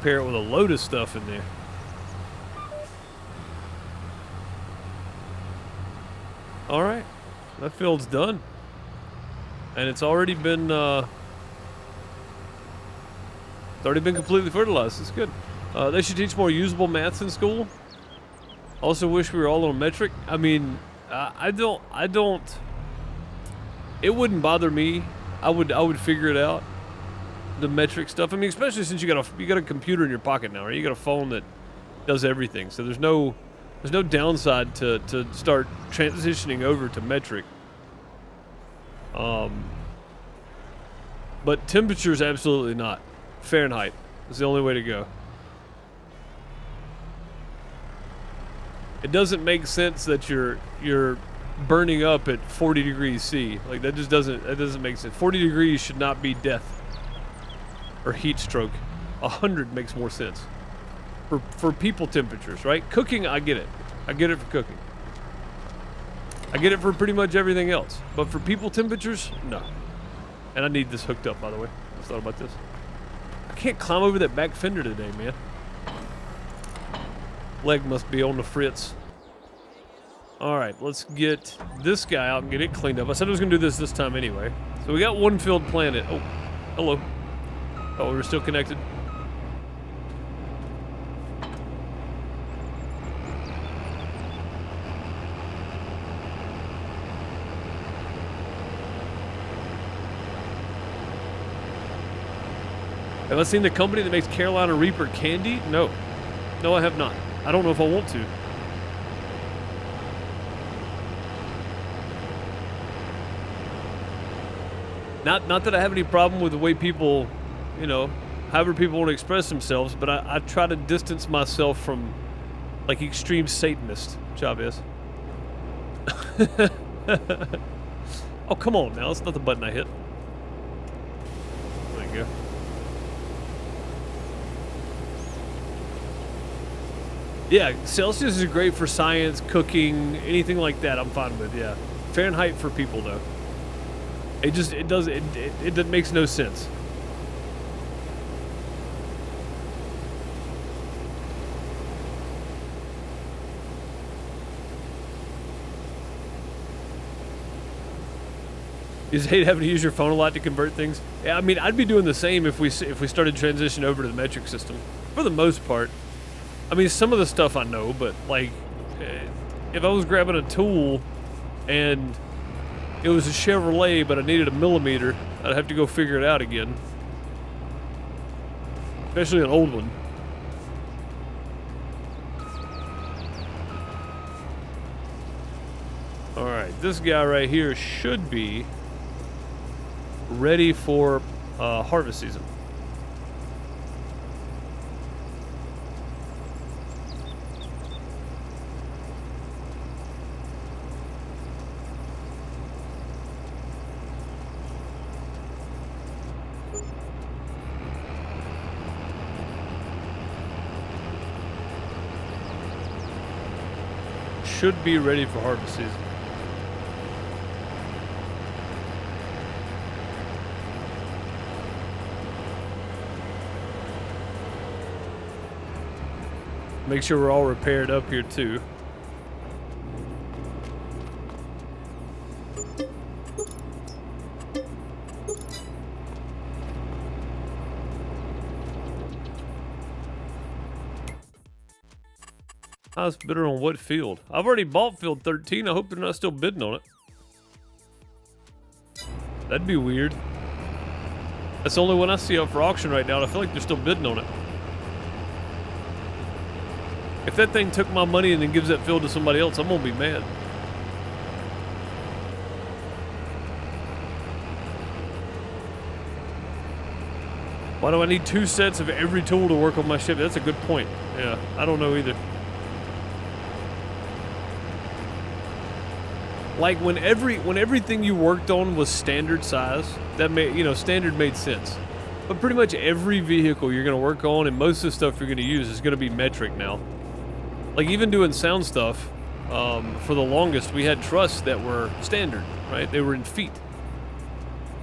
Pair it with a load of stuff in there. All right, that field's done, and it's already been completely fertilized. It's good. They should teach more usable maths in school. Also, wish we were all on metric. I mean, I don't. It wouldn't bother me. I would figure it out. The metric stuff. I mean, especially since you got a computer in your pocket now, right? You got a phone that does everything. So there's no downside to start transitioning over to metric. But temperatures, absolutely not. Fahrenheit is the only way to go. It doesn't make sense that you're burning up at 40 degrees C. Like, that doesn't make sense. 40 degrees should not be death or heat stroke. 100 makes more sense for people temperatures, right? Cooking, I get it. I get it for cooking. I get it for pretty much everything else. But for people temperatures, no. And I need this hooked up, by the way. I thought about this. I can't climb over that back fender today, man. Leg must be on the fritz. All right, let's get this guy out and get it cleaned up. I said I was gonna do this time anyway. So we got one field planted. Oh, hello. Oh, we're still connected. Have I seen the company that makes Carolina Reaper candy? No. No, I have not. I don't know if I want to. Not that I have any problem with the way people, you know, however people want to express themselves, but I try to distance myself from, like, extreme Satanist, Chavez. Oh, come on now. That's not the button I hit. There you go. Yeah, Celsius is great for science, cooking, anything like that. I'm fine with, yeah. Fahrenheit for people, though. It makes no sense. You just hate having to use your phone a lot to convert things. Yeah, I mean, I'd be doing the same if we started transitioning over to the metric system, for the most part. I mean, some of the stuff I know, but, like, if I was grabbing a tool and it was a Chevrolet, but I needed a millimeter, I'd have to go figure it out again. Especially an old one. Alright, this guy right here should be ready for harvest season. Should be ready for harvest season. Make sure we're all repaired up here too. Highest bidder on what field? I've already bought field 13. I hope they're not still bidding on it. That'd be weird. That's the only one I see up for auction right now, and I feel like they're still bidding on it. If that thing took my money and then gives that field to somebody else, I'm gonna be mad. Why do I need 2 sets of every tool to work on my ship? That's a good point. Yeah, I don't know either. Like when everything you worked on was standard size, that made, you know, standard made sense. But pretty much every vehicle you're gonna work on and most of the stuff you're gonna use is gonna be metric now. Like even doing sound stuff, for the longest we had trusses that were standard, right? They were in feet.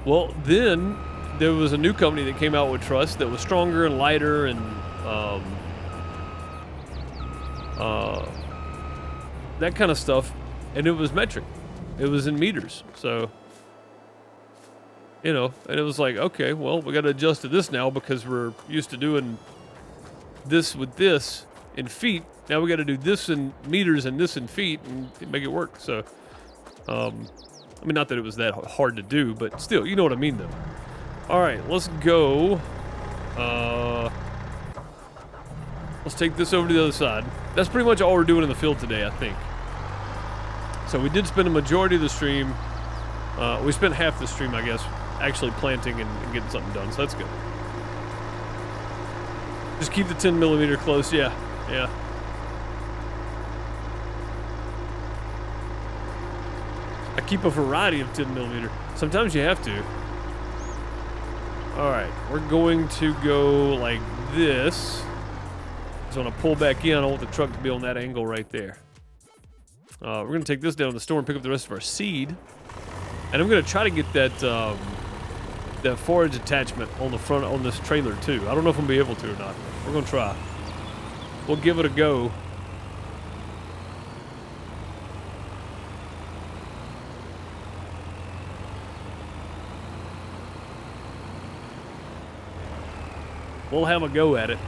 Well, then there was a new company that came out with trusses that was stronger and lighter and that kind of stuff, and it was metric. It was in meters, so, you know, and it was like, okay, well, we got to adjust to this now because we're used to doing this with this in feet. Now we got to do this in meters and this in feet and make it work. So, I mean, not that it was that hard to do, but still, you know what I mean, though. All right, let's go. Let's take this over to the other side. That's pretty much all we're doing in the field today, I think. So we did spend a majority of the stream, we spent half the stream, I guess, actually planting and getting something done, so that's good. Just keep the 10mm close, yeah. I keep a variety of 10mm. Sometimes you have to. All right, we're going to go like this. So I'm gonna pull back in. I want the truck to be on that angle right there. We're gonna take this down to the store and pick up the rest of our seed, and I'm gonna try to get that that forage attachment on the front on this trailer too. I don't know if I'm gonna be able to or not. We're gonna try. We'll give it a go. We'll have a go at it.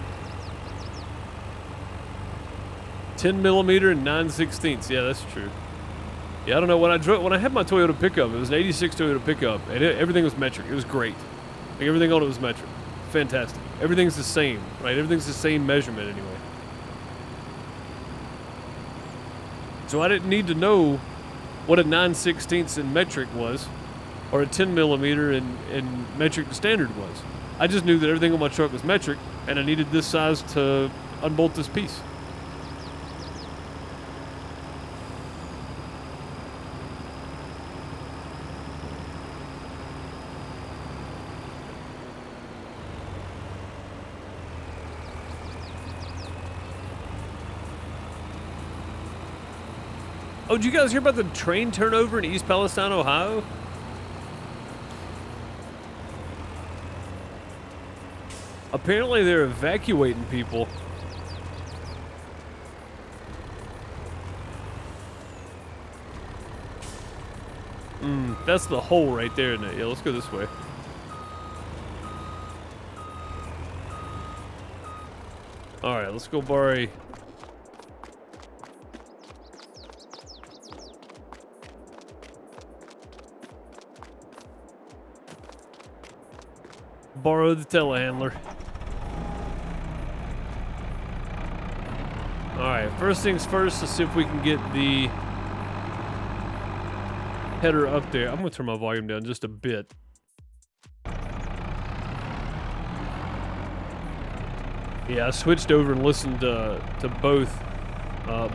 10mm and 9/16. Yeah, that's true. Yeah, I don't know. When I had my Toyota pickup, it was an '86 Toyota pickup, and everything was metric. It was great. Like everything on it was metric. Fantastic. Everything's the same, right? Everything's the same measurement anyway. So I didn't need to know what a 9/16 in metric was, or a 10mm in metric to standard was. I just knew that everything on my truck was metric, and I needed this size to unbolt this piece. Oh, did you guys hear about the train turnover in East Palestine, Ohio? Apparently they're evacuating people. That's the hole right there, isn't it? Yeah, let's go this way. Alright, let's go borrow the telehandler. Alright, first things first, let's see if we can get the header up there. I'm gonna turn my volume down just a bit. Yeah, I switched over and listened to both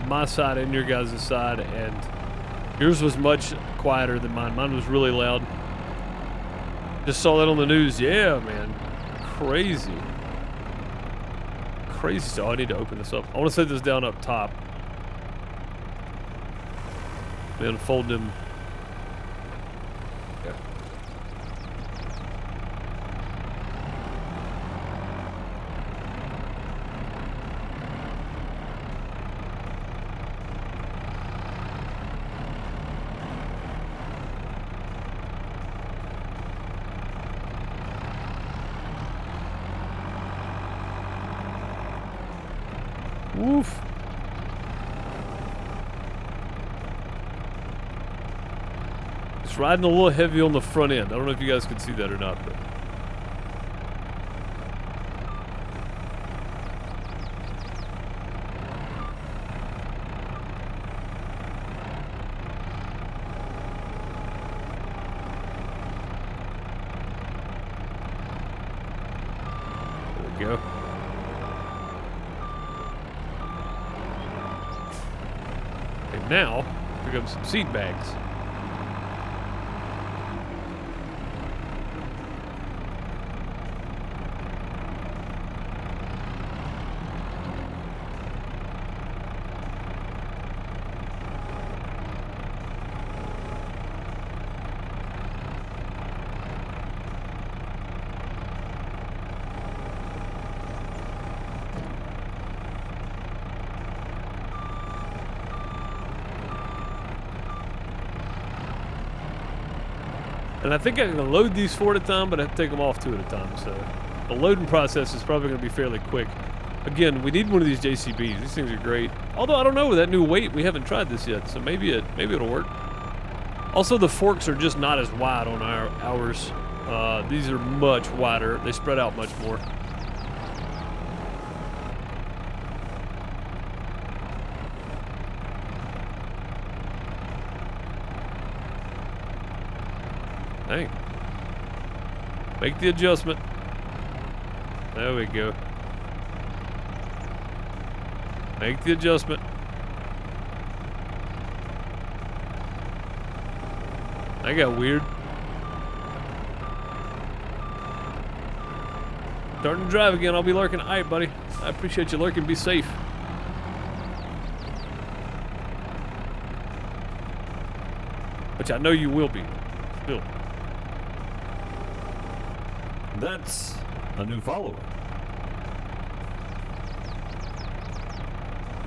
my side and your guys' side, and yours was much quieter than mine. Mine was really loud. Just saw that on the news. Yeah, man. Crazy. Crazy stuff. Oh, I need to open this up. I want to set this down up top. Then fold them. Yeah. Woof. It's riding a little heavy on the front end. I don't know if you guys can see that or not, but. There we go. And now, pick up some seed bags. And I think I can load these 4 at a time, but I have to take them off 2 at a time. So the loading process is probably going to be fairly quick. Again, we need one of these JCBs. These things are great. Although I don't know with that new weight, we haven't tried this yet, so maybe it'll work. Also, the forks are just not as wide on ours. These are much wider. They spread out much more. Dang. Make the adjustment. There we go. Make the adjustment. That got weird. Starting to drive again. I'll be lurking. All right, buddy. I appreciate you lurking. Be safe. Which I know you will be. Still. That's a new follower.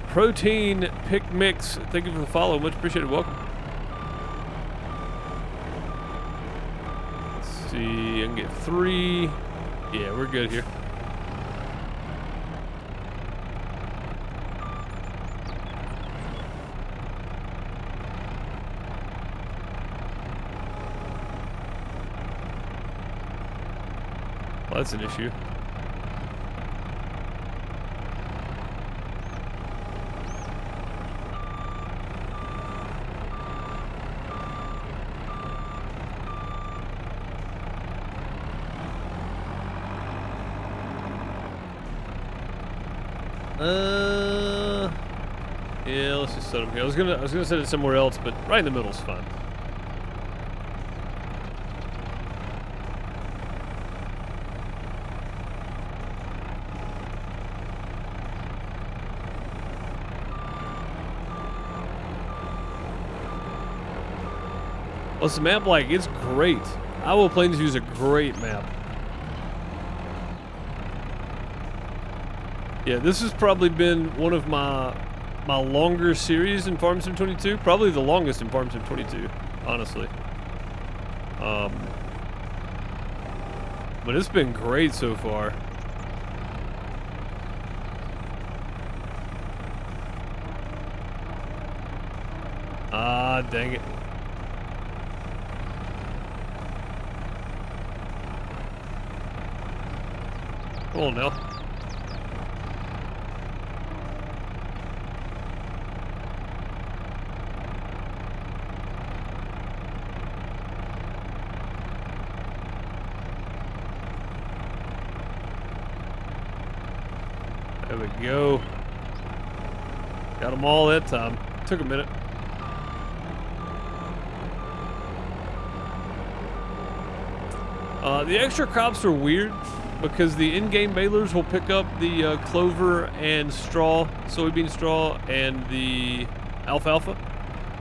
Protein Pick Mix. Thank you for the follow. Much appreciated. Welcome. Let's see. I can get 3. Yeah, we're good here. Well, that's an issue. Yeah, let's just set them here. I was gonna set it somewhere else, but right in the middle is fine. What's the map like? It's great. Iowa Plains use a great map. Yeah, this has probably been one of my longer series in Farm Sim 22. Probably the longest in Farm Sim 22, honestly. But it's been great so far. Ah, dang it. Come on now. There we go. Got them all that time. Took a minute. The extra crops are weird because the in-game balers will pick up the clover and straw, soybean straw, and the alfalfa.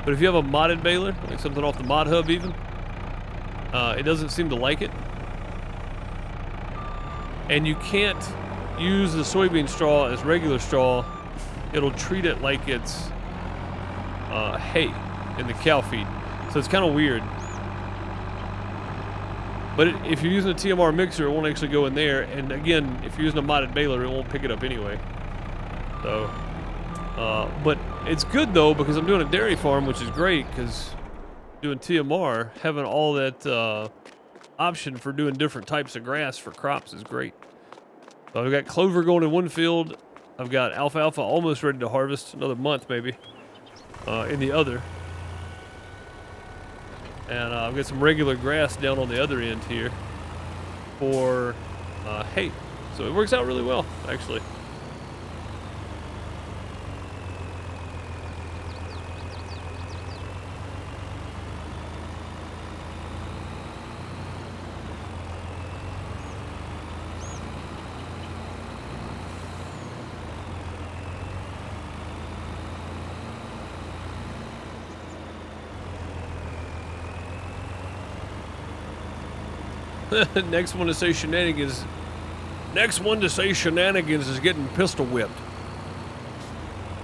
But if you have a modded baler, like something off the mod hub even, it doesn't seem to like it. And you can't use the soybean straw as regular straw. It'll treat it like it's hay in the cow feed. So it's kind of weird. But if you're using a TMR mixer, it won't actually go in there. And again, if you're using a modded baler, it won't pick it up anyway. So, but it's good though because I'm doing a dairy farm, which is great because doing TMR, having all that option for doing different types of grass for crops is great. So I've got clover going in one field. I've got alfalfa almost ready to harvest, another month maybe, in the other. And I've got some regular grass down on the other end here for hay. So it works out really well, actually. Next one to say shenanigans. Next one to say shenanigans is getting pistol whipped.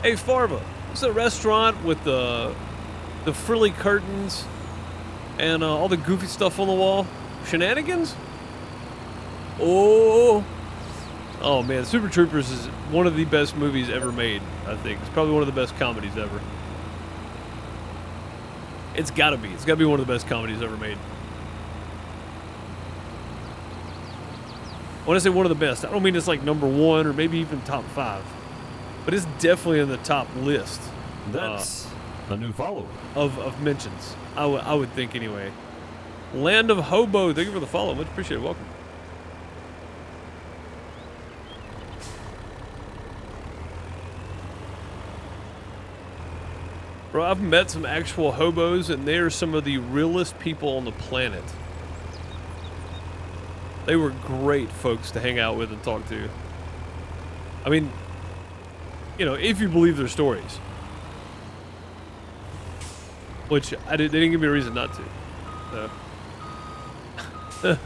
Hey Farva, it's a restaurant with the frilly curtains and all the goofy stuff on the wall. Shenanigans? Oh man, Super Troopers is one of the best movies ever made. I think it's probably one of the best comedies ever. It's gotta be. It's gotta be one of the best comedies ever made. When I say one of the best, I don't mean it's like number one or maybe even top 5, but it's definitely in the top list. That's a new follower. Of mentions. I would think anyway. Land of Hobo, thank you for the follow. Much appreciated. Welcome. Bro, I've met some actual hobos, and they're some of the realest people on the planet. They were great folks to hang out with and talk to. I mean, you know, if you believe their stories. Which, they didn't give me a reason not to. So.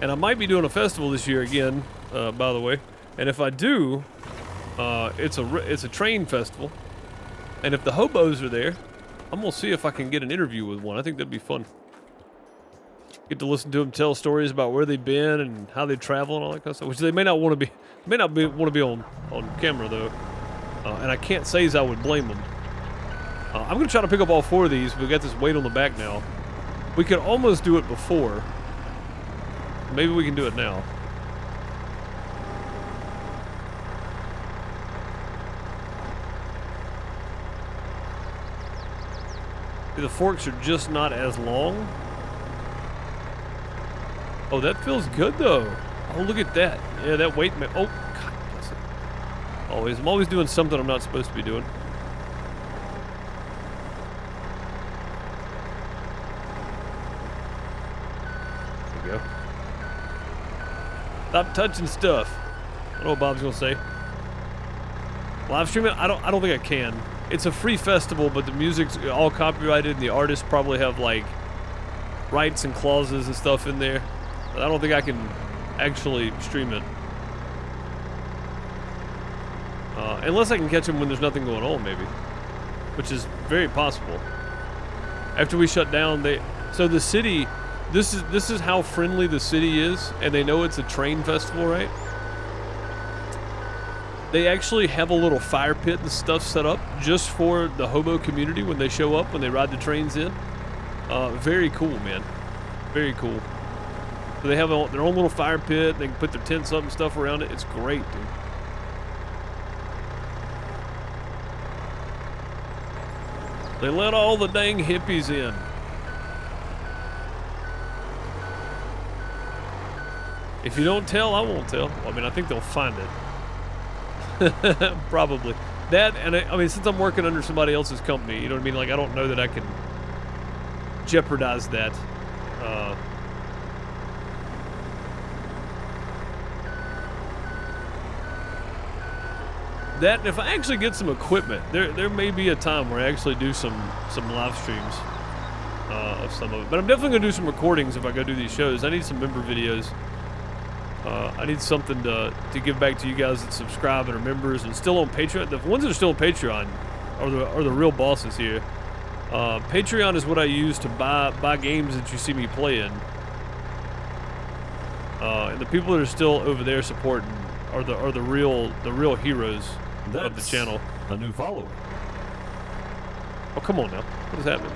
And I might be doing a festival this year again, by the way. And if I do, it's a train festival. And if the hobos are there, I'm gonna see if I can get an interview with one. I think that'd be fun. Get to listen to them tell stories about where they've been and how they travel and all that kind of stuff. Which they may not want to be on camera though. And I can't say as I would blame them. I'm gonna try to pick up all 4 of these. We've got this weight on the back now. We could almost do it before. Maybe we can do it now. The forks are just not as long. Oh, that feels good though. Oh, look at that. Yeah, that weight. Oh, God bless it. I'm always doing something I'm not supposed to be doing. There we go. Stop touching stuff. I don't know what Bob's gonna say. Live stream it? I don't think I can. It's a free festival, but the music's all copyrighted, and the artists probably have like rights and clauses and stuff in there. But I don't think I can actually stream it. Unless I can catch them when there's nothing going on, maybe. Which is very possible. After we shut down, so the city, this is how friendly the city is, and they know it's a train festival, right? They actually have a little fire pit and stuff set up just for the hobo community when they show up, when they ride the trains in. Very cool, man. Very cool. So they have their own little fire pit. They can put their tents up and stuff around it. It's great, dude. They let all the dang hippies in. If you don't tell, I won't tell. Well, I mean, I think they'll find it. Probably. That, and I mean, since I'm working under somebody else's company, you know what I mean? Like, I don't know that I can jeopardize that. That, and if I actually get some equipment, there may be a time where I actually do some live streams of some of it. But I'm definitely going to do some recordings if I go do these shows. I need some member videos. I need something to give back to you guys that subscribe and are members and still on Patreon. The ones that are still on Patreon are the real bosses here. Patreon is what I use to buy games that you see me playing. And the people that are still over there supporting are the real heroes of the channel. A new follower. Oh, come on now. What is happening?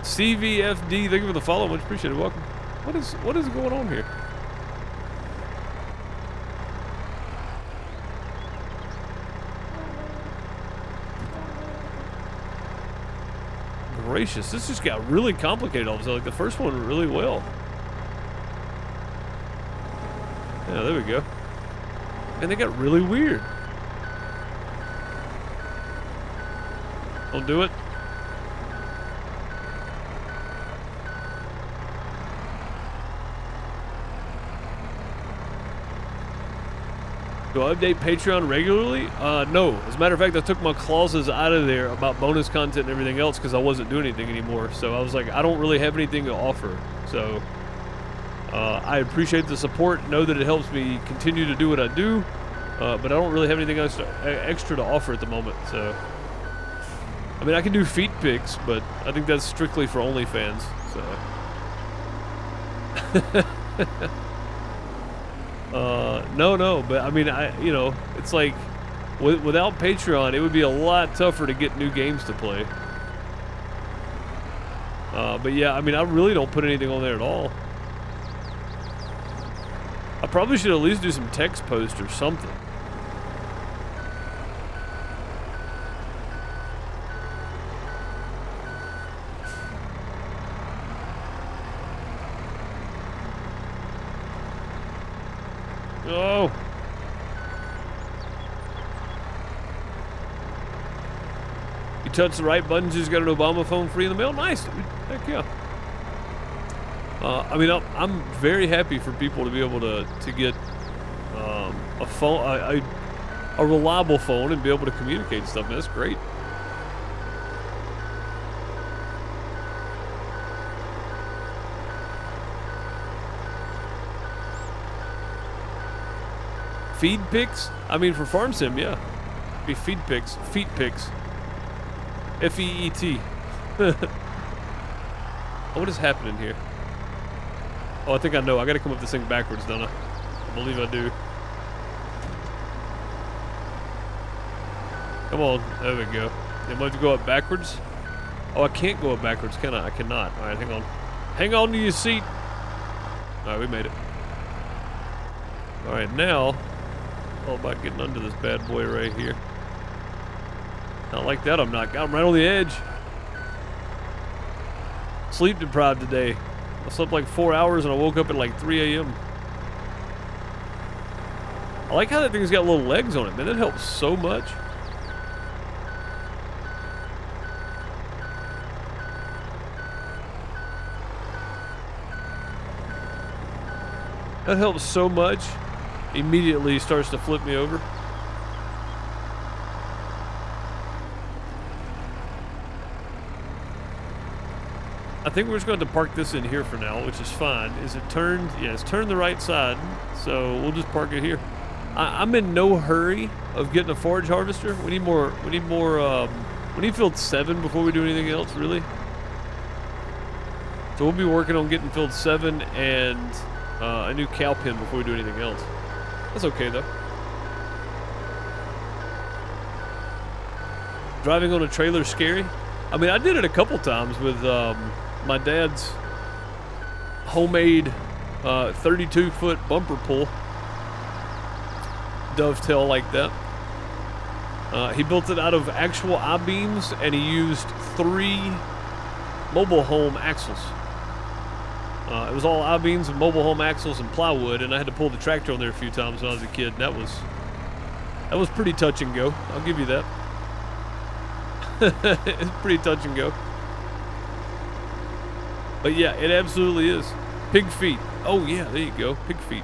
CVFD, thank you for the follow. Much appreciated. Welcome. What is going on here? Gracious, this just got really complicated all of a sudden. Like the first one really well. Yeah, there we go. And they got really weird. Don't do it. Do I update Patreon regularly? No. As a matter of fact, I took my clauses out of there about bonus content and everything else because I wasn't doing anything anymore. So I was like, I don't really have anything to offer. So I appreciate the support. Know that it helps me continue to do what I do. But I don't really have anything extra to offer at the moment. So, I mean, I can do feet pics, but I think that's strictly for OnlyFans. So. No, but I mean, you know, it's like without Patreon, it would be a lot tougher to get new games to play. But yeah, I mean, I really don't put anything on there at all. I probably should at least do some text posts or something. Oh. You touch the right buttons, you just got an Obama phone free in the mail. Nice, dude. Heck yeah. I mean, I'm very happy for people to be able to get a phone, a reliable phone, and be able to communicate and stuff. Man, that's great. Feed pics? I mean, for Farm Sim, yeah. Be feed pics. Feet pics. F-E-E-T. What is happening here? Oh, I think I know. I gotta come up this thing backwards, don't I? I believe I do. Come on. There we go. Am I have to go up backwards? Oh, I can't go up backwards, can I? I cannot. Alright, hang on. Hang on to your seat. Alright, we made it. Alright, now... all about getting under this bad boy right here. Not like that, I'm not. I'm right on the edge. Sleep deprived today. I slept like 4 hours and I woke up at like 3 a.m. I like how that thing's got little legs on it, man. That helps so much. That helps so much. Immediately starts to flip me over. I think we're just going to park this in here for now, which is fine. Is it turned? Yeah, it's turned the right side, so we'll just park it here. I'm in no hurry of getting a forage harvester. We need more. We need field 7 before we do anything else, really. So we'll be working on getting field 7 and a new cow pen before we do anything else. That's okay though. Driving on a trailer's scary. I mean, I did it a couple times with my dad's homemade 32-foot bumper pull dovetail like that. He built it out of actual I-beams and he used 3 mobile home axles. It was all I-beams and mobile home axles and plywood, and I had to pull the tractor on there a few times when I was a kid. And that was pretty touch and go. I'll give you that. It's pretty touch and go. But yeah, it absolutely is. Pig feet. Oh yeah, there you go. Pig feet.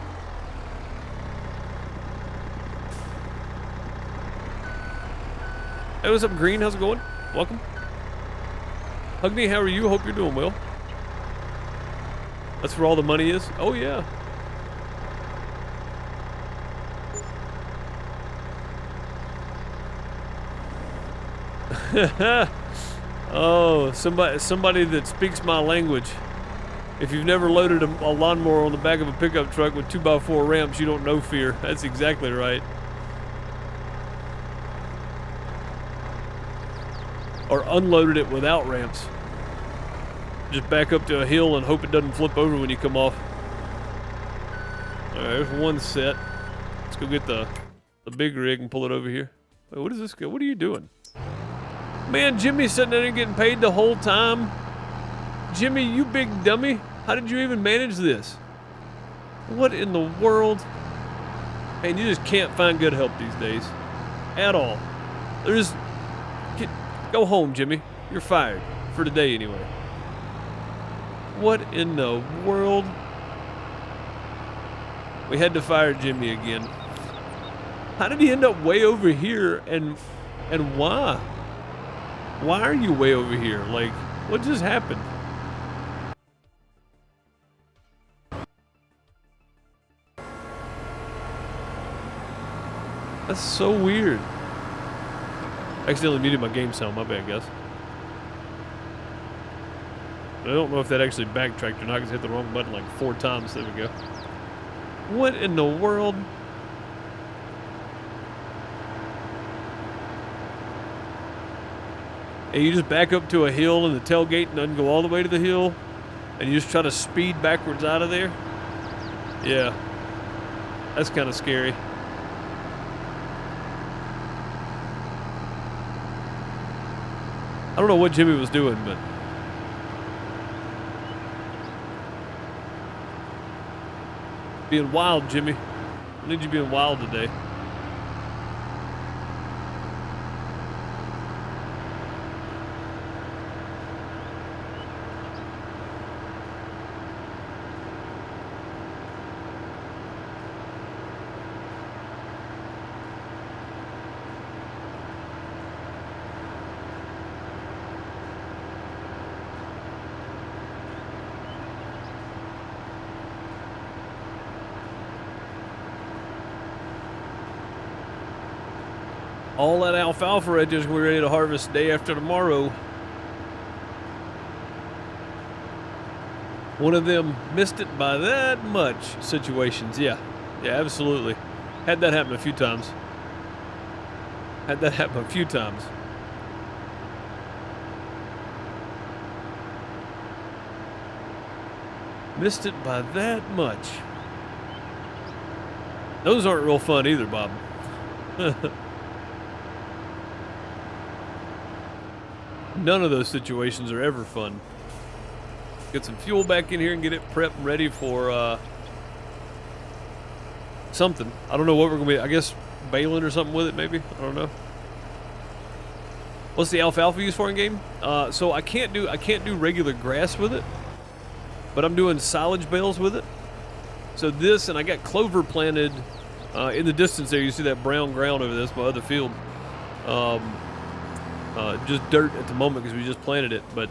Hey, what's up, Green? How's it going? Welcome. Hugney, how are you? Hope you're doing well. That's where all the money is? Oh, yeah. Oh, somebody that speaks my language. If you've never loaded a lawnmower on the back of a pickup truck with 2x4 ramps, you don't know fear. That's exactly right. Or unloaded it without ramps. Just back up to a hill and hope it doesn't flip over when you come off. Alright, there's one set. Let's go get the big rig and pull it over here. Wait, what is this guy? What are you doing? Man, Jimmy's sitting there getting paid the whole time. Jimmy, you big dummy. How did you even manage this? What in the world? Man, you just can't find good help these days. At all. Go home, Jimmy. You're fired. For today, anyway. What in the world? We had to fire Jimmy again. How did he end up way over here, and why? Why are you way over here? Like, what just happened? That's so weird. I accidentally muted my game sound, my bad, guys. I don't know if that actually backtracked or not because I hit the wrong button like 4 times. There we go. What in the world? And you just back up to a hill and the tailgate doesn't go all the way to the hill and you just try to speed backwards out of there? Yeah. That's kind of scary. I don't know what Jimmy was doing, but being wild, Jimmy. I need you being wild today. All that alfalfa right there is we're ready to harvest day after tomorrow. One of them missed it by that much situations. Yeah, absolutely. Had that happen a few times. Missed it by that much. Those aren't real fun either, Bob. None of those situations are ever fun. Get some fuel back in here and get it prepped and ready for something. I don't know what we're gonna be. I guess baling or something with it, maybe. I don't know. What's the alfalfa used for in game? So I can't do regular grass with it, but I'm doing silage bales with it. So this, and I got clover planted in the distance there. You see that brown ground over there? That's my other field. Just dirt at the moment because we just planted it, but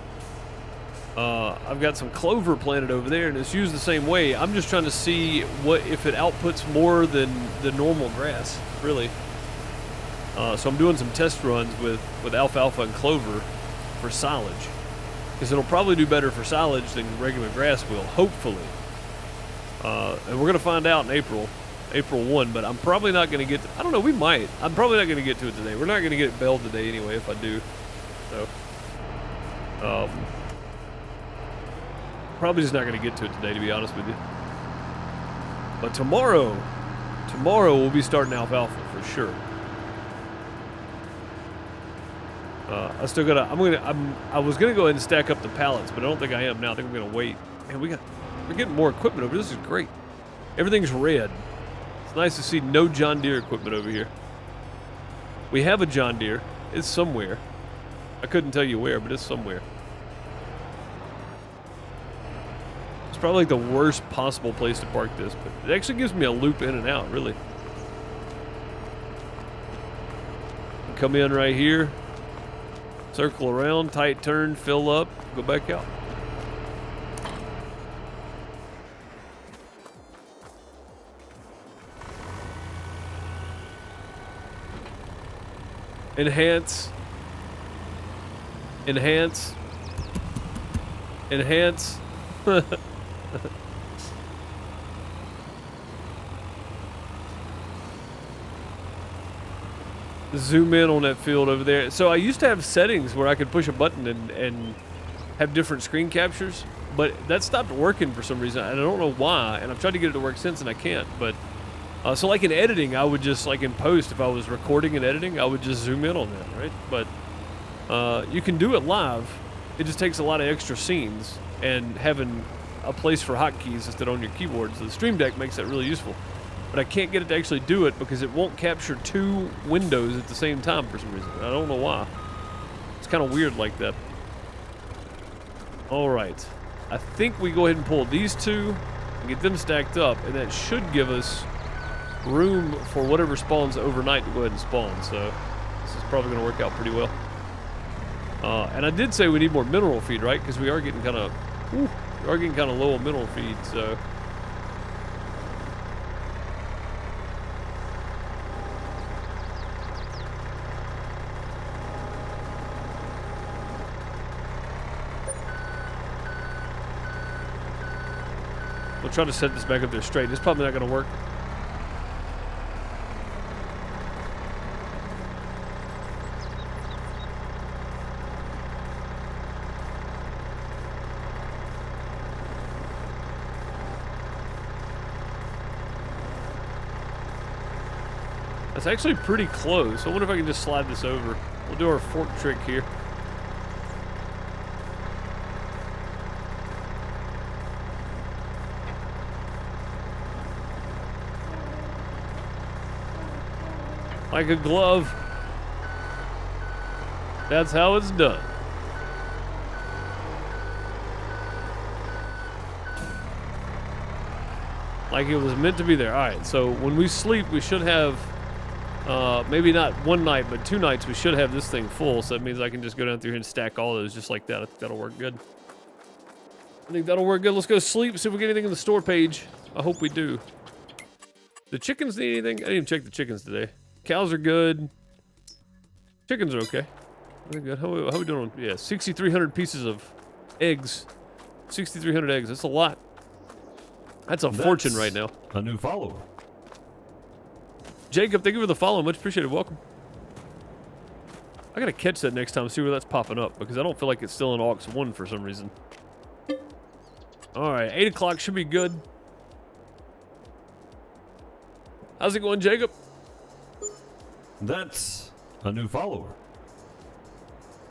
I've got some clover planted over there and it's used the same way. I'm just trying to see what if it outputs more than the normal grass, really. So I'm doing some test runs with alfalfa and clover for silage because it'll probably do better for silage than regular grass will, hopefully. And we're going to find out in April 1, but I'm probably not going to get... I don't know, we might. I'm probably not going to get to it today. We're not going to get it baled today anyway if I do. So, probably just not going to get to it today, to be honest with you. But tomorrow we'll be starting alfalfa for sure. I still gotta... I was going to go ahead and stack up the pallets, but I don't think I am now. I think I'm going to wait. Man, we're getting more equipment over. This is great. Everything's red. It's nice to see no John Deere equipment over here. We have a John Deere. It's somewhere. I couldn't tell you where, but it's somewhere. It's probably like the worst possible place to park this, but it actually gives me a loop in and out, really. Come in right here. Circle around, tight turn, fill up, go back out. Enhance. Zoom in on that field over there. So I used to have settings where I could push a button and have different screen captures, but that stopped working for some reason. I don't know why, and I've tried to get it to work since, and I can't. But so like in editing, I would just, like in post, if I was recording and editing, I would just zoom in on that, right? But you can do it live. It just takes a lot of extra scenes, and having a place for hotkeys instead on your keyboard. So the Stream Deck makes that really useful. But I can't get it to actually do it because it won't capture two windows at the same time for some reason. I don't know why. It's kind of weird like that. All right. I think we go ahead and pull these two and get them stacked up, and that should give us room for whatever spawns overnight to go ahead and spawn. So this is probably going to work out pretty well. And I did say we need more mineral feed, right? Because we are getting kind of low on mineral feed, so. We'll try to set this back up there straight. It's probably not going to work. That's actually pretty close. I wonder if I can just slide this over. We'll do our fork trick here. Like a glove. That's how it's done. Like it was meant to be there. All right, so when we sleep, we should have, maybe not one night, but 2 nights, we should have this thing full. So that means I can just go down through here and stack all those just like that. I think that'll work good. I think that'll work good. Let's go sleep, see if we get anything in the store page. I hope we do. The chickens need anything? I didn't even check the chickens today. Cows are good. Chickens are okay. They're good. How are we doing? Yeah, 6,300 pieces of eggs. 6,300 eggs. That's a lot. That's a fortune right now. A new follower. Jacob, thank you for the follow. Much appreciated. Welcome. I gotta catch that next time, see where that's popping up, because I don't feel like it's still in AUX 1 for some reason. Alright, 8 o'clock should be good. How's it going, Jacob? That's a new follower.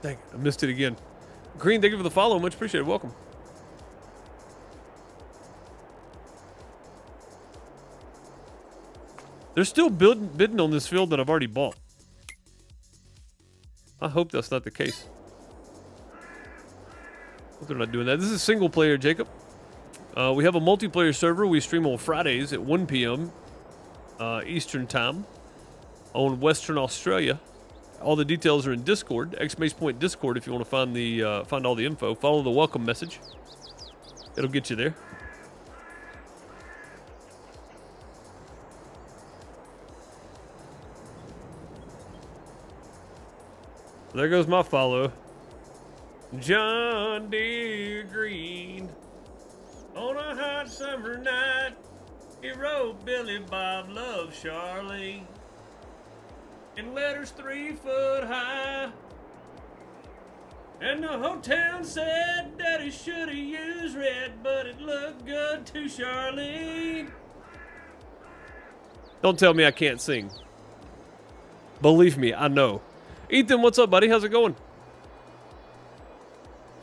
Dang it, I missed it again. Green, thank you for the follow. Much appreciated. Welcome. They're still bidding on this field that I've already bought. I hope that's not the case. Hope they're not doing that. This is single player, Jacob. We have a multiplayer server. We stream on Fridays at 1 p.m. Eastern time on Western Australia. All the details are in Discord, !Point Discord, if you want to find all the info. Follow the welcome message. It'll get you there. There goes my follow. John Deere Green. On a hot summer night, he wrote Billy Bob loves Charlie. In letters 3 foot high. And the whole town said Daddy should have used red, but it looked good to Charlene. Don't tell me I can't sing. Believe me, I know. Ethan, what's up, buddy? How's it going?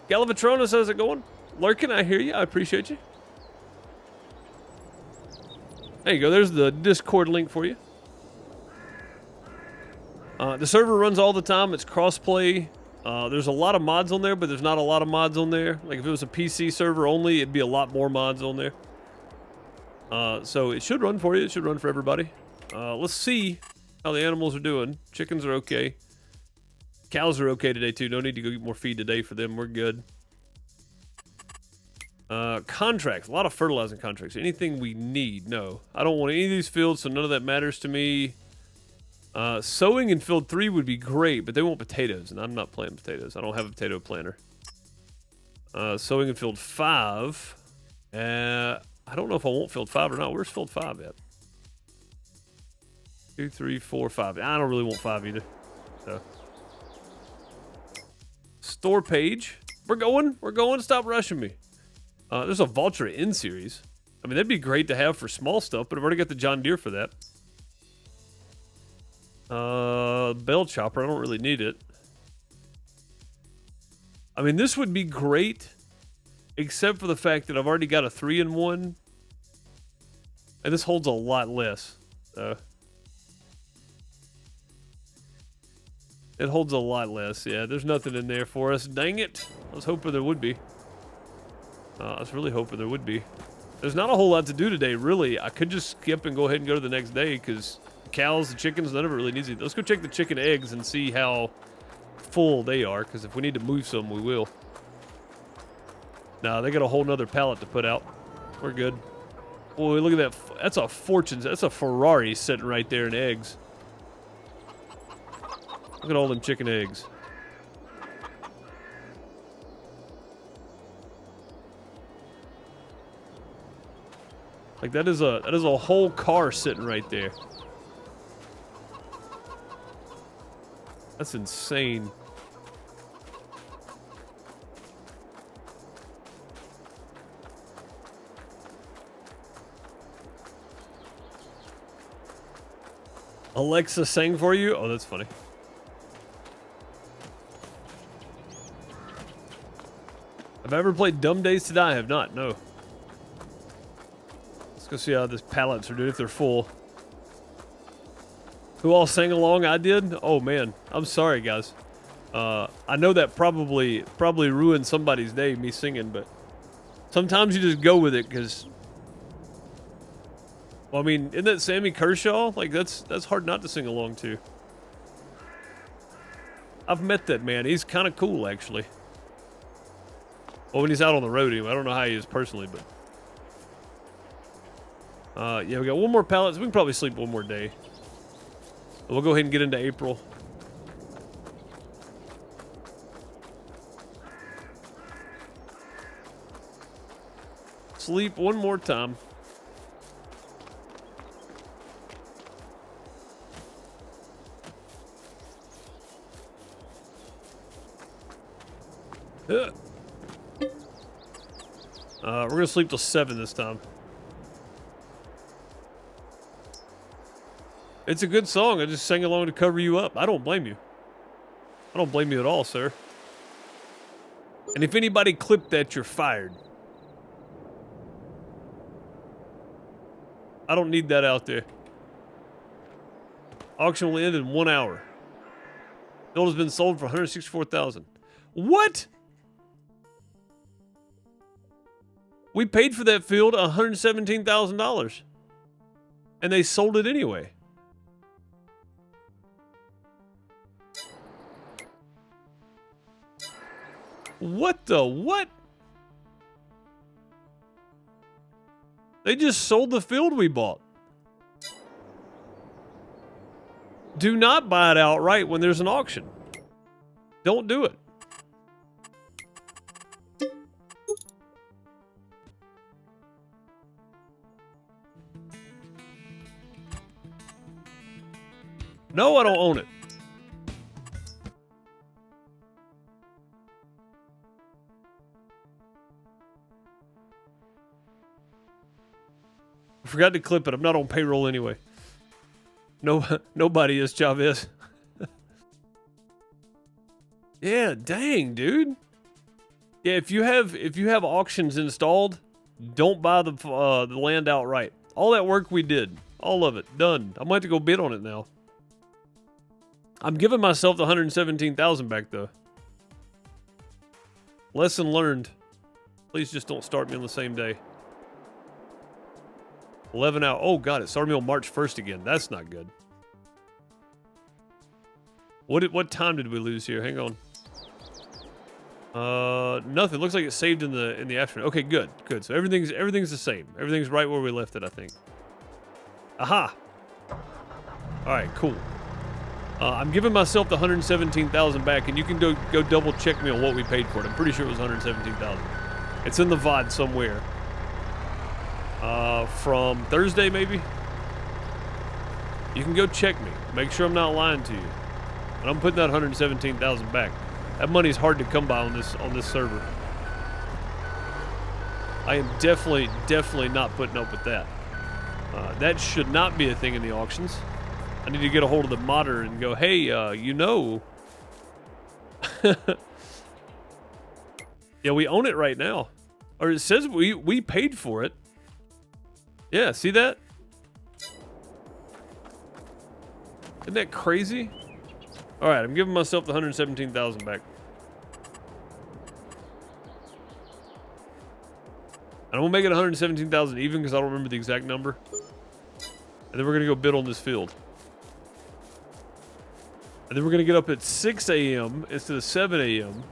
Galavatronis, how's it going? Lurkin, I hear you. I appreciate you. There you go. There's the Discord link for you. The server runs all the time. It's crossplay. There's a lot of mods on there, but there's not a lot of mods on there. Like if it was a PC server only, it'd be a lot more mods on there. So it should run for you. It should run for everybody. Let's see how the animals are doing. Chickens are okay. Cows are okay today too. No need to go get more feed today for them. We're good. Contracts. A lot of fertilizing contracts. Anything we need? No. I don't want any of these fields, so none of that matters to me. Sowing in field 3 would be great, but they want potatoes, and I'm not planting potatoes. I don't have a potato planter. Sowing in field 5 I don't know if I want field 5 or not. Where's field 5 at? 2, 3, 4, 5. I don't really want 5 either. So. Store page. We're going. We're going. Stop rushing me. There's a Valtra in series. I mean, that'd be great to have for small stuff, but I've already got the John Deere for that. Bell chopper. I don't really need it. I mean, this would be great, except for the fact that I've already got a 3-in-1, and this holds a lot less. It holds a lot less. Yeah, there's nothing in there for us. Dang it. I was hoping there would be. I was really hoping there would be. There's not a whole lot to do today, really. I could just skip and go ahead and go to the next day, because cows, the chickens, none of it really needs it. Let's go check the chicken eggs and see how full they are, because if we need to move some, we will. Nah, they got a whole nother pallet to put out. We're good. Boy, look at that. That's a fortune. That's a Ferrari sitting right there in eggs. Look at all them chicken eggs. Like that is a whole car sitting right there. That's insane. Alexa sang for you? Oh, that's funny. Have I ever played Dumb Days to Die? I have not, no. Let's go see how this pallets are doing, if they're full. Who all sang along? I did? Oh, man. I'm sorry, guys. I know that probably ruined somebody's day, me singing, but sometimes you just go with it, because... Well, I mean, isn't that Sammy Kershaw? Like, that's hard not to sing along to. I've met that man. He's kind of cool, actually. Well, when he's out on the road, anyway. I don't know how he is personally, but... yeah, we got one more pallet. So we can probably sleep one more day. We'll go ahead and get into April. Sleep one more time. We're gonna sleep till 7 this time. It's a good song. I just sang along to cover you up. I don't blame you. I don't blame you at all, sir. And if anybody clipped that, you're fired. I don't need that out there. Auction will end in 1 hour. Build has been sold for $164,000. What? We paid for that field $117,000. And they sold it anyway. What the what? They just sold the field we bought. Do not buy it outright when there's an auction. Don't do it. No, I don't own it. I forgot to clip it. I'm not on payroll anyway. No, nobody is, Chavez. Yeah, dang, dude. Yeah, if you have auctions installed, don't buy the land outright. All that work we did, all of it, done. I'm going to have to go bid on it now. I'm giving myself the $117,000 back though. Lesson learned. Please just don't start me on the same day. 11 hours. Oh god, it started me on March 1st again. That's not good. What time did we lose here? Hang on. Nothing. Looks like it saved in the afternoon. Okay, good. Good. So everything's the same. Everything's right where we left it, I think. Aha. All right, cool. I'm giving myself the $117,000 back, and you can go double check me on what we paid for it. I'm pretty sure it was $117,000. It's in the VOD somewhere. from Thursday maybe. You can go check me. Make sure I'm not lying to you. But I'm putting that 117,000 back. That money's hard to come by on this server. I am definitely not putting up with that. That should not be a thing in the auctions. I need to get a hold of the modder and go, hey, you know. Yeah, we own it right now. Or it says we paid for it. Yeah, see that? Isn't that crazy? All right, I'm giving myself the 117,000 back. And I'm gonna make it 117,000 even because I don't remember the exact number. And then we're gonna go bid on this field. And then we're gonna get up at 6 a.m. instead of 7 a.m.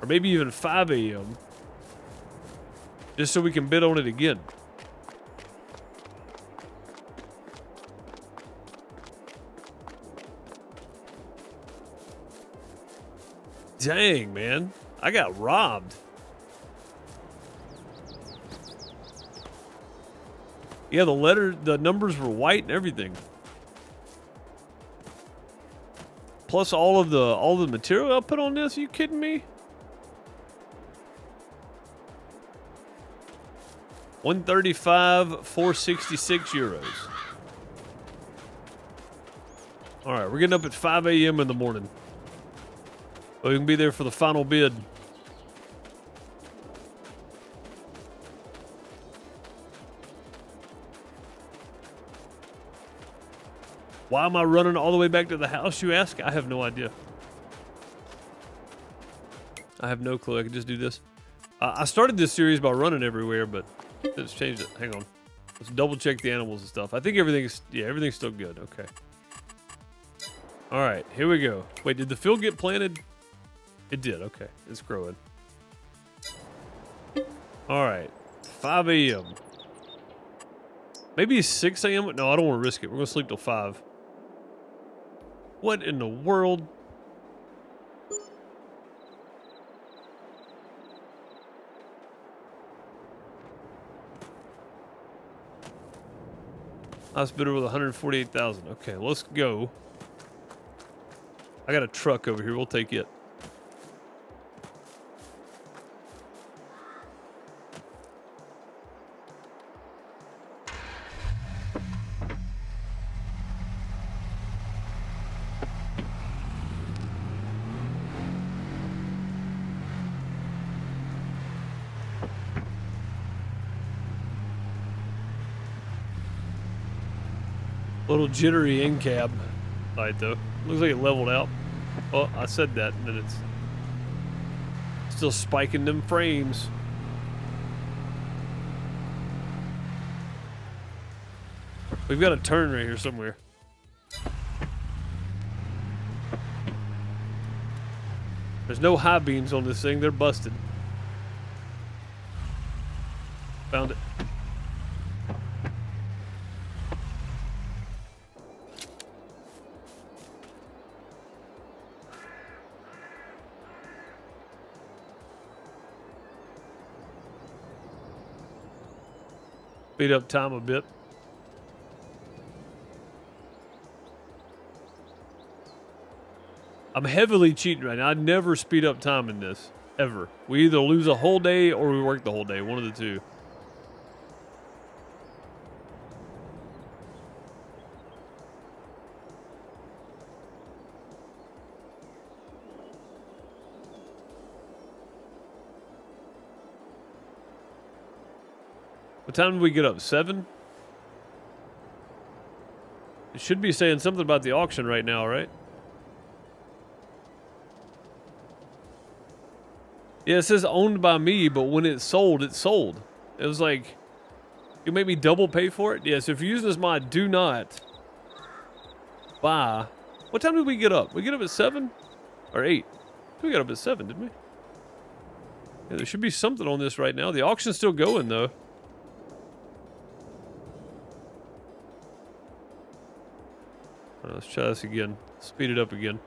Or maybe even 5 a.m. just so we can bid on it again. Dang, man. I got robbed. Yeah, the numbers were white and everything. Plus all the material I put on this, are you kidding me? 135, 466 euros. All right, we're getting up at 5 a.m. in the morning. We can be there for the final bid. Why am I running all the way back to the house, you ask? I have no idea. I have no clue. I could just do this. I started this series by running everywhere, but let's change it. Hang on. Let's double check the animals and stuff. I think everything's still good. Okay. All right, here we go. Wait, did the field get planted? It did. Okay, it's growing. All right, 5 a.m. Maybe 6 a.m. No, I don't want to risk it. We're gonna sleep till 5. What in the world? Last bidder with 148,000. Okay, let's go. I got a truck over here. We'll take it. Little jittery in cab light though. Looks like it leveled out. Oh, I said that, and then it's still spiking them frames. We've got a turn right here somewhere. There's no high beams on this thing. They're busted. Found it. Speed up time a bit. I'm heavily cheating right now. I never speed up time in this, ever. We either lose a whole day or we work the whole day, one of the two. What time did we get up? 7? It should be saying something about the auction right now, right? Yeah, it says owned by me, but when it's sold, it's sold. It was like, you make me double pay for it? Yeah, so if you're using this mod, do not buy. What time did we get up? We get up at 7? Or 8? We got up at 7, didn't we? Yeah, there should be something on this right now. The auction's still going, though. Let's try this again. Speed it up again.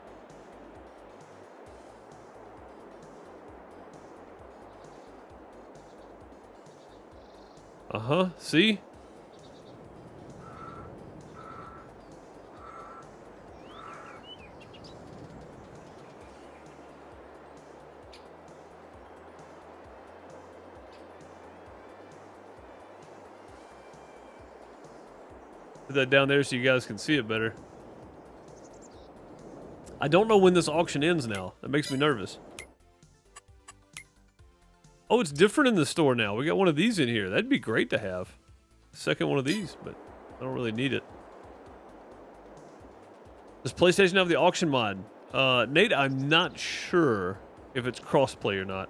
Uh-huh. See? Put that down there so you guys can see it better. I don't know when this auction ends now. That makes me nervous. Oh, it's different in the store now. We got one of these in here. That'd be great to have. Second one of these, but I don't really need it. Does PlayStation have the auction mod? Nate, I'm not sure if it's crossplay or not.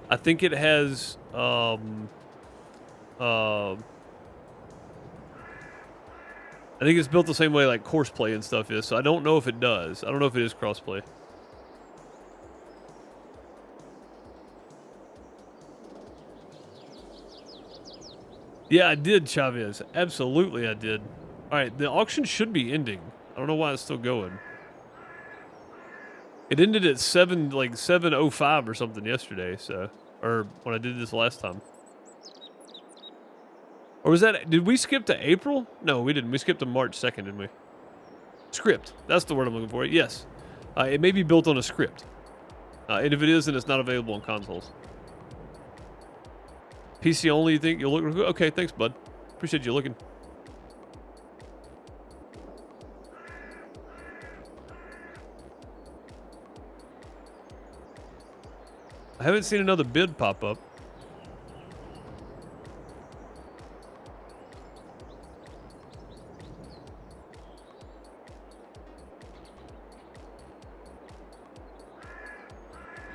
I think it has, I think it's built the same way like Courseplay and stuff is, so I don't know if it does. I don't know if it is crossplay. Yeah, I did, Chavez. Absolutely, I did. All right, the auction should be ending. I don't know why it's still going. It ended at 7:05 or something yesterday, so, or when I did this last time. Or was that, did we skip to April? No, we didn't. We skipped to March 2nd, didn't we? Script. That's the word I'm looking for. Yes. It may be built on a script. And if it is, then it's not available on consoles. PC only, you think? You'll look good? Okay, thanks, bud. Appreciate you looking. I haven't seen another bid pop up.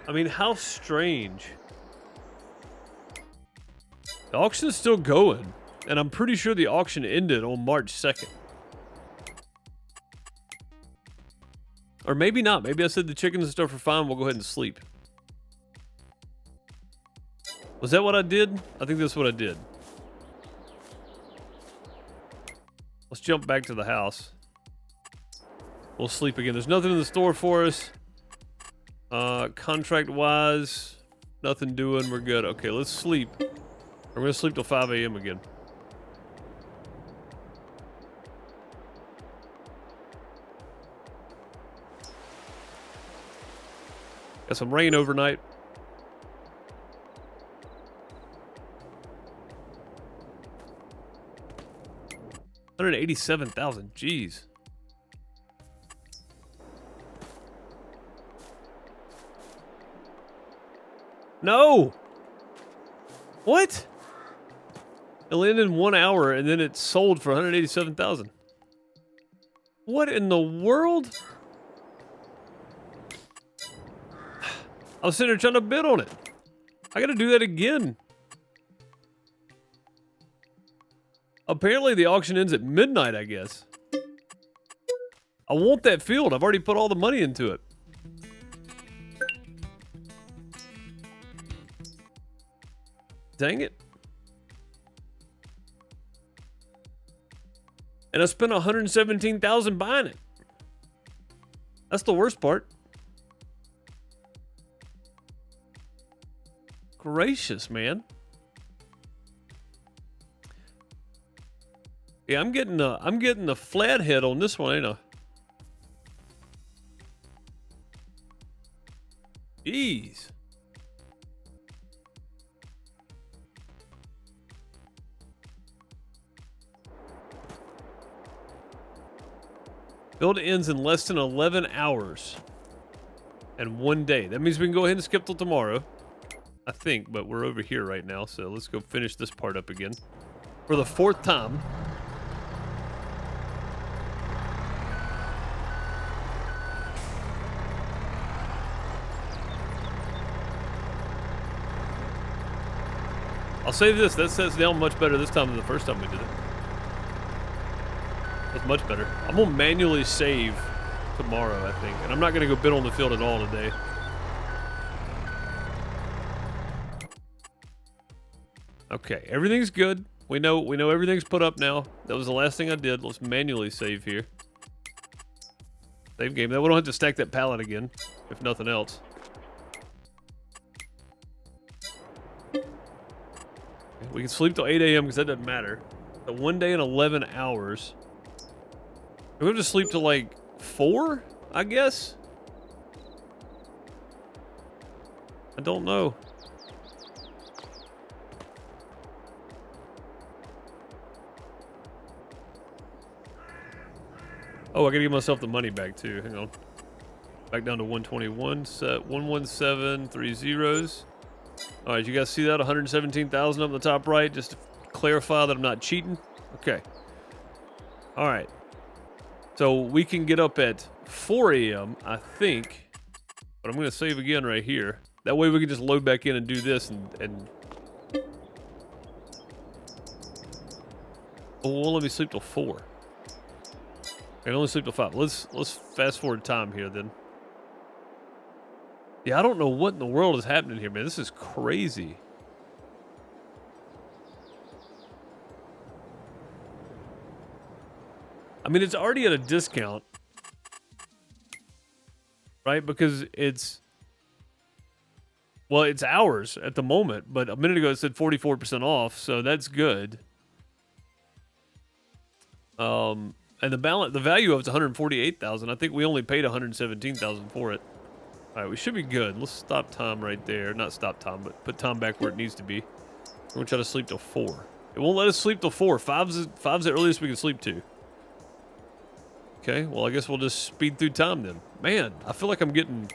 I mean, how strange. The auction is still going, and I'm pretty sure the auction ended on March 2nd. Or maybe not. Maybe I said the chickens and stuff are fine. We'll go ahead and sleep. Was that what I did? I think that's what I did. Let's jump back to the house. We'll sleep again. There's nothing in the store for us. Contract-wise, nothing doing. We're good. Okay, let's sleep. We're going to sleep till 5 a.m. again. Got some rain overnight. $187,000. Jeez. No! What? It landed in 1 hour and then it sold for $187,000. What in the world? I was sitting there trying to bid on it. I gotta do that again. Apparently the auction ends at midnight, I guess. I want that field. I've already put all the money into it. Dang it. And I spent $117,000 buying it. That's the worst part. Gracious, man. Yeah, I'm getting the flathead on this one, ain't I? Jeez. Build ends in less than 11 hours and 1 day. That means we can go ahead and skip till tomorrow, I think, but we're over here right now, so let's go finish this part up again for the 4th time. I'll say this, that sets down much better this time than the first time we did it. That's much better. I'm gonna manually save tomorrow, I think. And I'm not gonna go bid on the field at all today. Okay, everything's good. We know everything's put up now. That was the last thing I did. Let's manually save here. Save game. Then we don't have to stack that pallet again, if nothing else. We can sleep till 8 a.m. because that doesn't matter. So 1 day and 11 hours. We're going to sleep till like 4, I guess? I don't know. Oh, I gotta give myself the money back too. Hang on. Back down to 121. Set 117, 3 zeros. All right, you guys see that? 117,000 up in the top right, just to clarify that I'm not cheating. Okay. All right. So we can get up at 4 a.m., I think. But I'm gonna save again right here. That way we can just load back in and do this and... Oh, well, let me sleep till 4. I can only sleep till 5. Let's fast forward time here then. Yeah, I don't know what in the world is happening here, man. This is crazy. I mean, it's already at a discount, right? Because it's, well, it's ours at the moment, but a minute ago it said 44% off, so that's good. And the value of it's 148,000. I think we only paid 117,000 for it. All right, we should be good. Let's stop time right there. Not stop time, but put time back where it needs to be. We're gonna try to sleep till 4. It won't let us sleep till 4. Five's the earliest we can sleep to. Okay, well I guess we'll just speed through time then. Man, I feel like I'm getting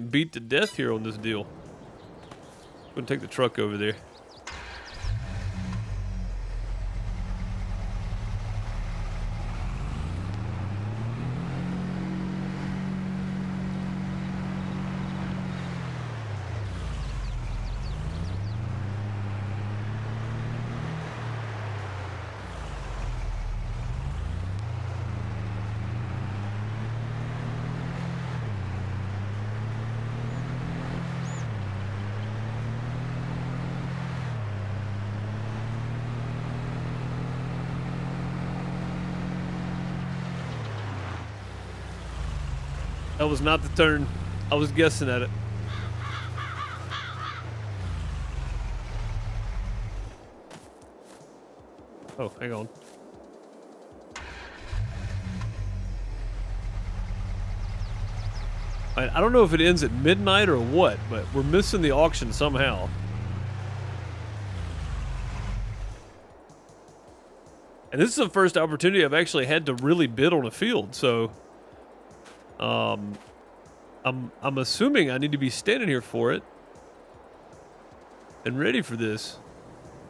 beat to death here on this deal. I'm gonna take the truck over there. That was not the turn. I was guessing at it. Oh, hang on. I don't know if it ends at midnight or what, but we're missing the auction somehow. And this is the first opportunity I've actually had to really bid on a field, so I'm assuming I need to be standing here for it and ready for this.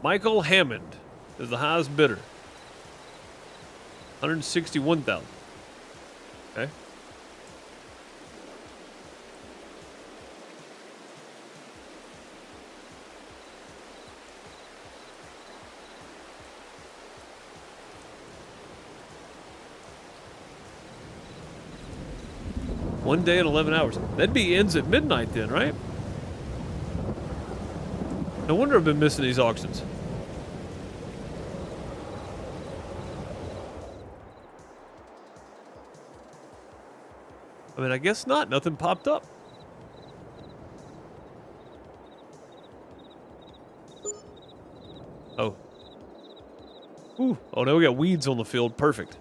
Michael Hammond is the highest bidder. 161,000. Okay. One day and 11 hours. That'd be ends at midnight then, right? No wonder I've been missing these auctions. I mean, I guess not. Nothing popped up. Oh. Ooh. Oh, now we got weeds on the field. Perfect.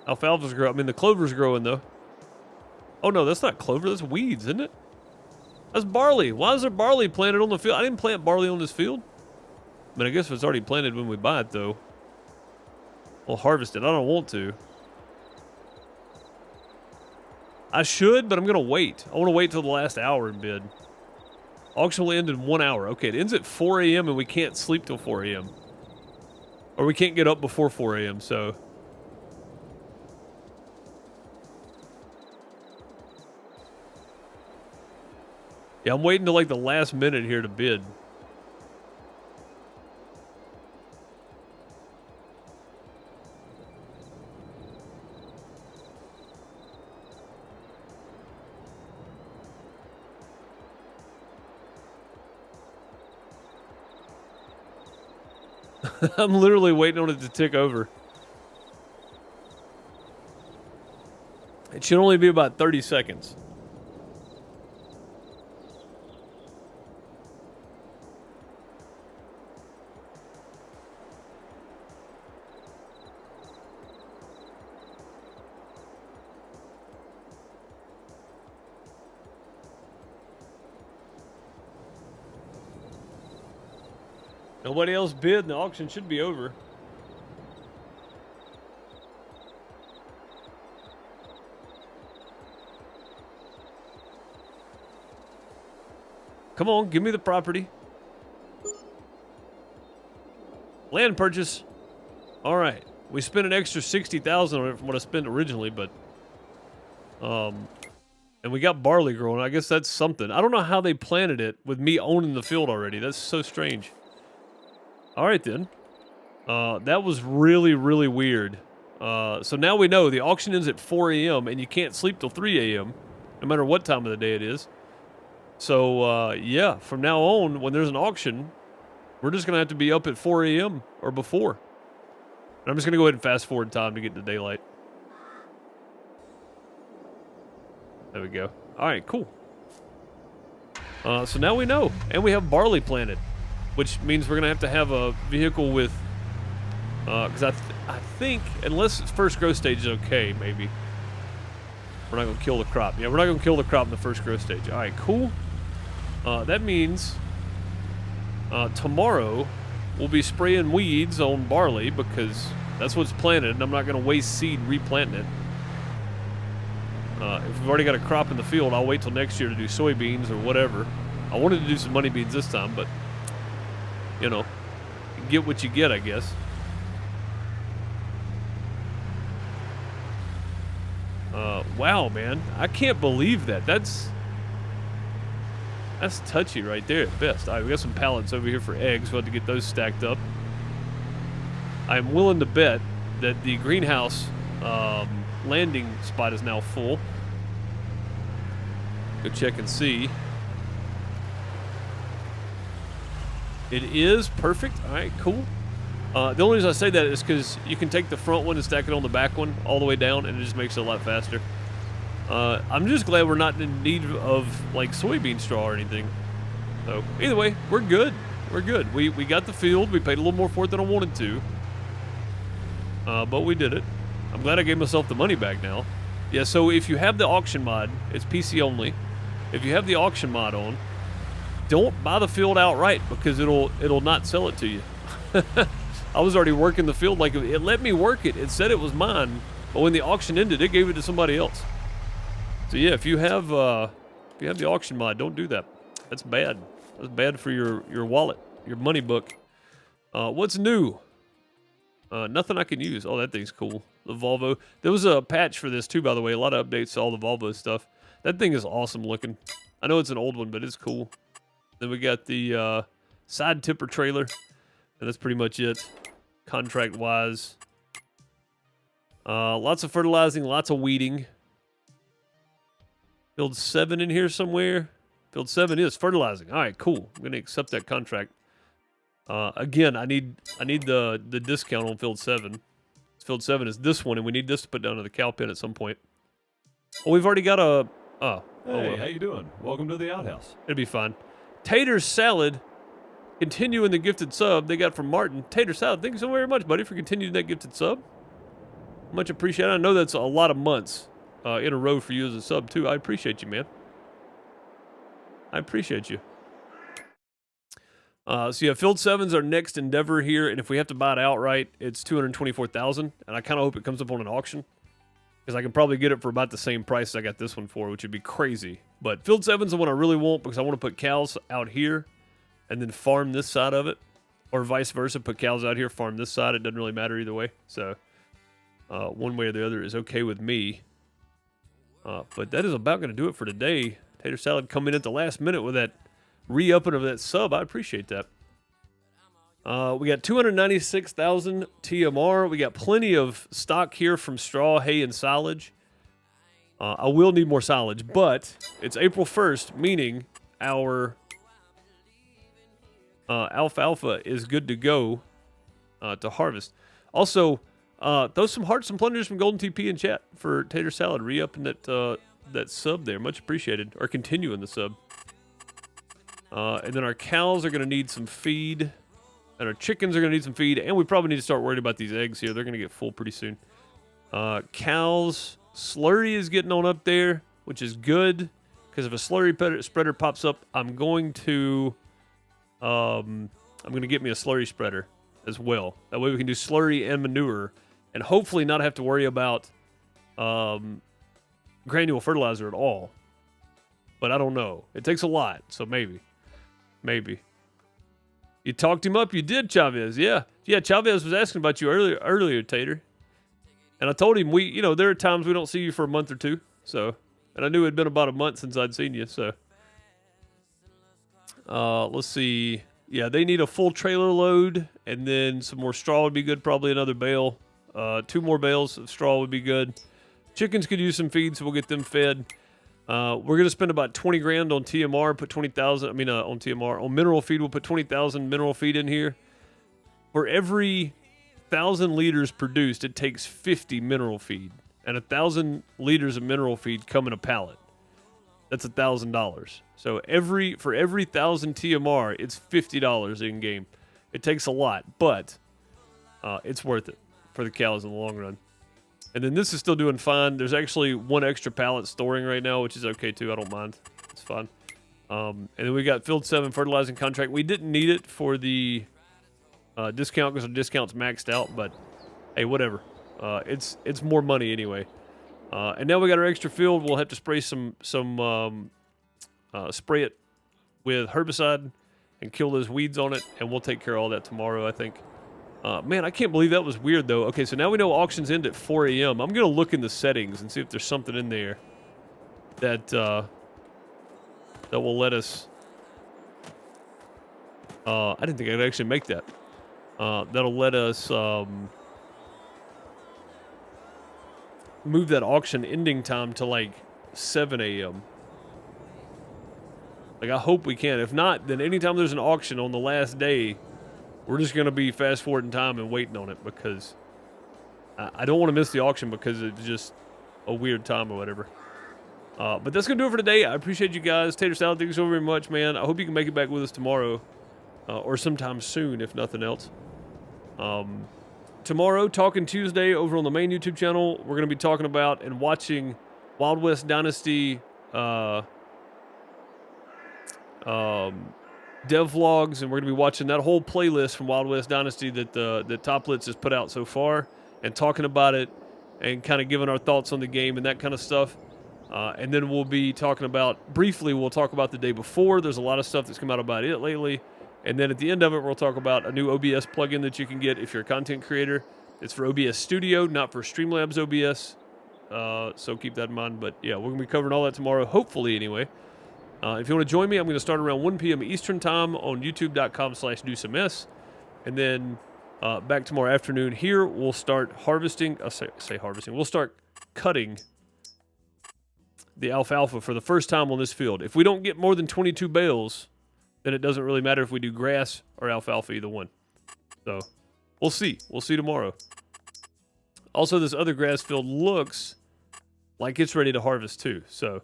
Alfalfa's growing. I mean, the clover's growing, though. Oh, no, that's not clover. That's weeds, isn't it? That's barley. Why is there barley planted on the field? I didn't plant barley on this field. I mean, I guess if it's already planted when we buy it, though. We'll harvest it. I don't want to. I should, but I'm going to wait. I want to wait till the last hour and bid. Auction will end in 1 hour. Okay, it ends at 4 a.m. and we can't sleep till 4 a.m. Or we can't get up before 4 a.m., so... Yeah, I'm waiting till like the last minute here to bid. I'm literally waiting on it to tick over. It should only be about 30 seconds. Nobody else bid, and the auction should be over. Come on, give me the property. Land purchase. All right. We spent an extra $60,000 on it from what I spent originally, but and we got barley growing. I guess that's something. I don't know how they planted it with me owning the field already. That's so strange. All right then. That was really, really weird. So now we know the auction ends at 4 a.m. and you can't sleep till 3 a.m. no matter what time of the day it is. So, yeah, from now on, when there's an auction, we're just going to have to be up at 4 a.m. or before. And I'm just going to go ahead and fast forward time to get to daylight. There we go. All right, cool. So now we know. And we have barley planted, which means we're going to have a vehicle with... Because I think, unless first growth stage is okay, maybe. We're not going to kill the crop. Yeah, we're not going to kill the crop in the first growth stage. All right, cool. That means tomorrow we'll be spraying weeds on barley because that's what's planted, and I'm not going to waste seed replanting it. If we've already got a crop in the field, I'll wait till next year to do soybeans or whatever. I wanted to do some money beans this time, but, you know, get what you get, I guess. Wow, man. I can't believe that. That's touchy right there at best. All right, we got some pallets over here for eggs. We'll have to get those stacked up. I'm willing to bet that the greenhouse landing spot is now full. Go check and see. It is perfect. All right, cool. The only reason I say that is because you can take the front one and stack it on the back one all the way down, and it just makes it a lot faster. I'm just glad we're not in need of, like, soybean straw or anything. So, either way, we're good. We're good. We got the field. We paid a little more for it than I wanted to. But we did it. I'm glad I gave myself the money back now. Yeah, so if you have the auction mod, it's PC only. If you have the auction mod on, don't buy the field outright because it'll not sell it to you. I was already working the field. Like, it let me work it. It said it was mine, but when the auction ended, it gave it to somebody else. So yeah, if you have the auction mod, don't do that. That's bad. That's bad for your wallet, your money book. What's new? Nothing I can use. Oh, that thing's cool. The Volvo. There was a patch for this too, by the way. A lot of updates to all the Volvo stuff. That thing is awesome looking. I know it's an old one, but it's cool. Then we got the side tipper trailer, and that's pretty much it. Contract-wise, lots of fertilizing, lots of weeding. Field 7 in here somewhere. Field 7 is fertilizing. All right, cool. I'm gonna accept that contract. Again, I need the discount on Field 7. Field 7 is this one, and we need this to put down to the cow pen at some point. Oh, we've already got a. Hey, well, how you doing? Welcome to the outhouse. It'll be fine. Tater salad. Continuing the gifted sub they got from Martin. Tater salad, thank you so very much, buddy, for continuing that gifted sub. Much appreciated. I know that's a lot of months in a row for you as a sub, too. I appreciate you, man. I appreciate you. So yeah, Field 7's our next endeavor here, and if we have to buy it outright, it's $224,000, and I kind of hope it comes up on an auction, because I can probably get it for about the same price I got this one for, which would be crazy. But Field 7's the one I really want, because I want to put cows out here, and then farm this side of it, or vice versa, put cows out here, farm this side. It doesn't really matter either way. So one way or the other is okay with me. But that is about going to do it for today. Tater salad coming in at the last minute with that re-upping of that sub. I appreciate that. We got 296,000 TMR. We got plenty of stock here from straw, hay, and silage. I will need more silage, but it's April 1st, meaning our alfalfa is good to go to harvest. Also, throw some hearts and plunders from Golden TP in chat for Tater Salad. Re-upping that sub there. Much appreciated. Or continuing the sub. And then our cows are going to need some feed. And our chickens are going to need some feed. And we probably need to start worrying about these eggs here. They're going to get full pretty soon. Cows. Slurry is getting on up there, which is good. Because if a slurry spreader pops up, I'm going to I'm going to get me a slurry spreader as well. That way we can do slurry and manure and hopefully not have to worry about granule fertilizer at all. But I don't know. It takes a lot, so maybe. Maybe. You talked him up. You did, Chavez. Yeah. Yeah, Chavez was asking about you earlier, Tater. And I told him, there are times we don't see you for a month or two. So, and I knew it had been about a month since I'd seen you, so. Let's see. Yeah, they need a full trailer load, and then some more straw would be good. Probably another bale. 2 more bales of straw would be good. Chickens could use some feed, so we'll get them fed. We're going to spend about 20 grand on TMR, put 20,000, on TMR. On mineral feed, we'll put 20,000 mineral feed in here. For every 1,000 liters produced, it takes 50 mineral feed. And 1,000 liters of mineral feed come in a pallet. That's $1,000. So for every 1,000 TMR, it's $50 in game. It takes a lot, but it's worth it for the cows in the long run. And then this is still doing fine. There's actually 1 extra pallet storing right now, which is okay too. I don't mind. It's fine. And then we got Field 7 fertilizing contract. We didn't need it for the discount because our discount's maxed out, but hey, whatever. It's more money anyway. And now we got our extra field. We'll have to spray spray it with herbicide and kill those weeds on it, and we'll take care of all that tomorrow, I think. Man, I can't believe that was weird, though. Okay, so now we know auctions end at 4 a.m. I'm going to look in the settings and see if there's something in there that will let us... I didn't think I could actually make that. That'll let us move that auction ending time to, like, 7 a.m. Like, I hope we can. If not, then anytime there's an auction on the last day... We're just going to be fast-forwarding time and waiting on it because I don't want to miss the auction because it's just a weird time or whatever. But that's going to do it for today. I appreciate you guys. Tater Salad, thank you so very much, man. I hope you can make it back with us tomorrow or sometime soon, if nothing else. Tomorrow, Talking Tuesday, over on the main YouTube channel, we're going to be talking about and watching Wild West Dynasty dev vlogs, and we're going to be watching that whole playlist from Wild West Dynasty that Toplitz has put out so far, and talking about it, and kind of giving our thoughts on the game and that kind of stuff. And then we'll be talking about, briefly, we'll talk about the day before. There's a lot of stuff that's come out about it lately. And then at the end of it, we'll talk about a new OBS plugin that you can get if you're a content creator. It's for OBS Studio, not for Streamlabs OBS. So keep that in mind. But yeah, we're going to be covering all that tomorrow, hopefully anyway. If you want to join me, I'm going to start around 1 p.m. Eastern time on youtube.com/DoSomeS. And then back tomorrow afternoon here, we'll start harvesting. Say harvesting. We'll start cutting the alfalfa for the first time on this field. If we don't get more than 22 bales, then it doesn't really matter if we do grass or alfalfa, either one. So we'll see. We'll see tomorrow. Also, this other grass field looks like it's ready to harvest too. So...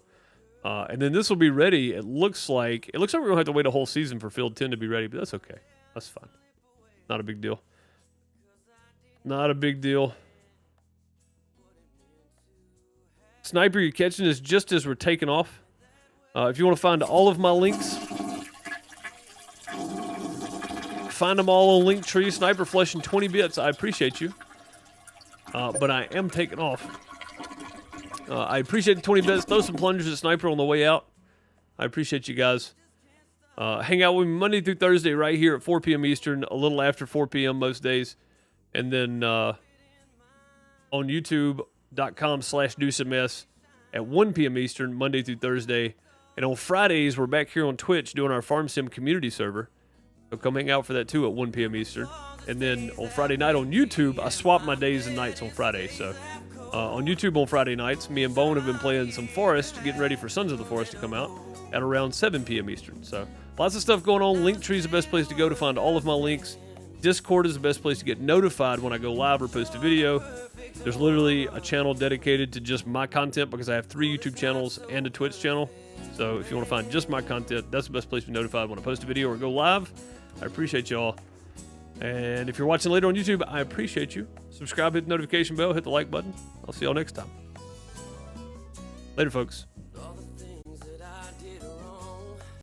and then this will be ready. It looks like we're going to have to wait a whole season for Field 10 to be ready, but that's okay. That's fine. Not a big deal. Not a big deal. Sniper, you're catching us just as we're taking off. If you want to find all of my links, find them all on Linktree. Sniper fleshing 20 bits. I appreciate you. But I am taking off. I appreciate the 20 bits. Throw some plungers at Sniper on the way out. I appreciate you guys. Hang out with me Monday through Thursday right here at 4 p.m. Eastern, a little after 4 p.m. most days. And then on youtube.com/DoSomeS at 1 p.m. Eastern, Monday through Thursday. And on Fridays, we're back here on Twitch doing our Farm Sim community server. So come hang out for that too at 1 p.m. Eastern. And then on Friday night on YouTube, I swap my days and nights on Friday. So on YouTube on Friday nights, me and Bone have been playing some Forest, getting ready for Sons of the Forest to come out at around 7 p.m. Eastern. So lots of stuff going on. Linktree is the best place to go to find all of my links. Discord is the best place to get notified when I go live or post a video. There's literally a channel dedicated to just my content because I have 3 YouTube channels and a Twitch channel. So if you want to find just my content, that's the best place to be notified when I post a video or go live. I appreciate y'all. And if you're watching later on YouTube, I appreciate you. Subscribe, hit the notification bell, hit the like button. I'll see y'all next time. Later, folks.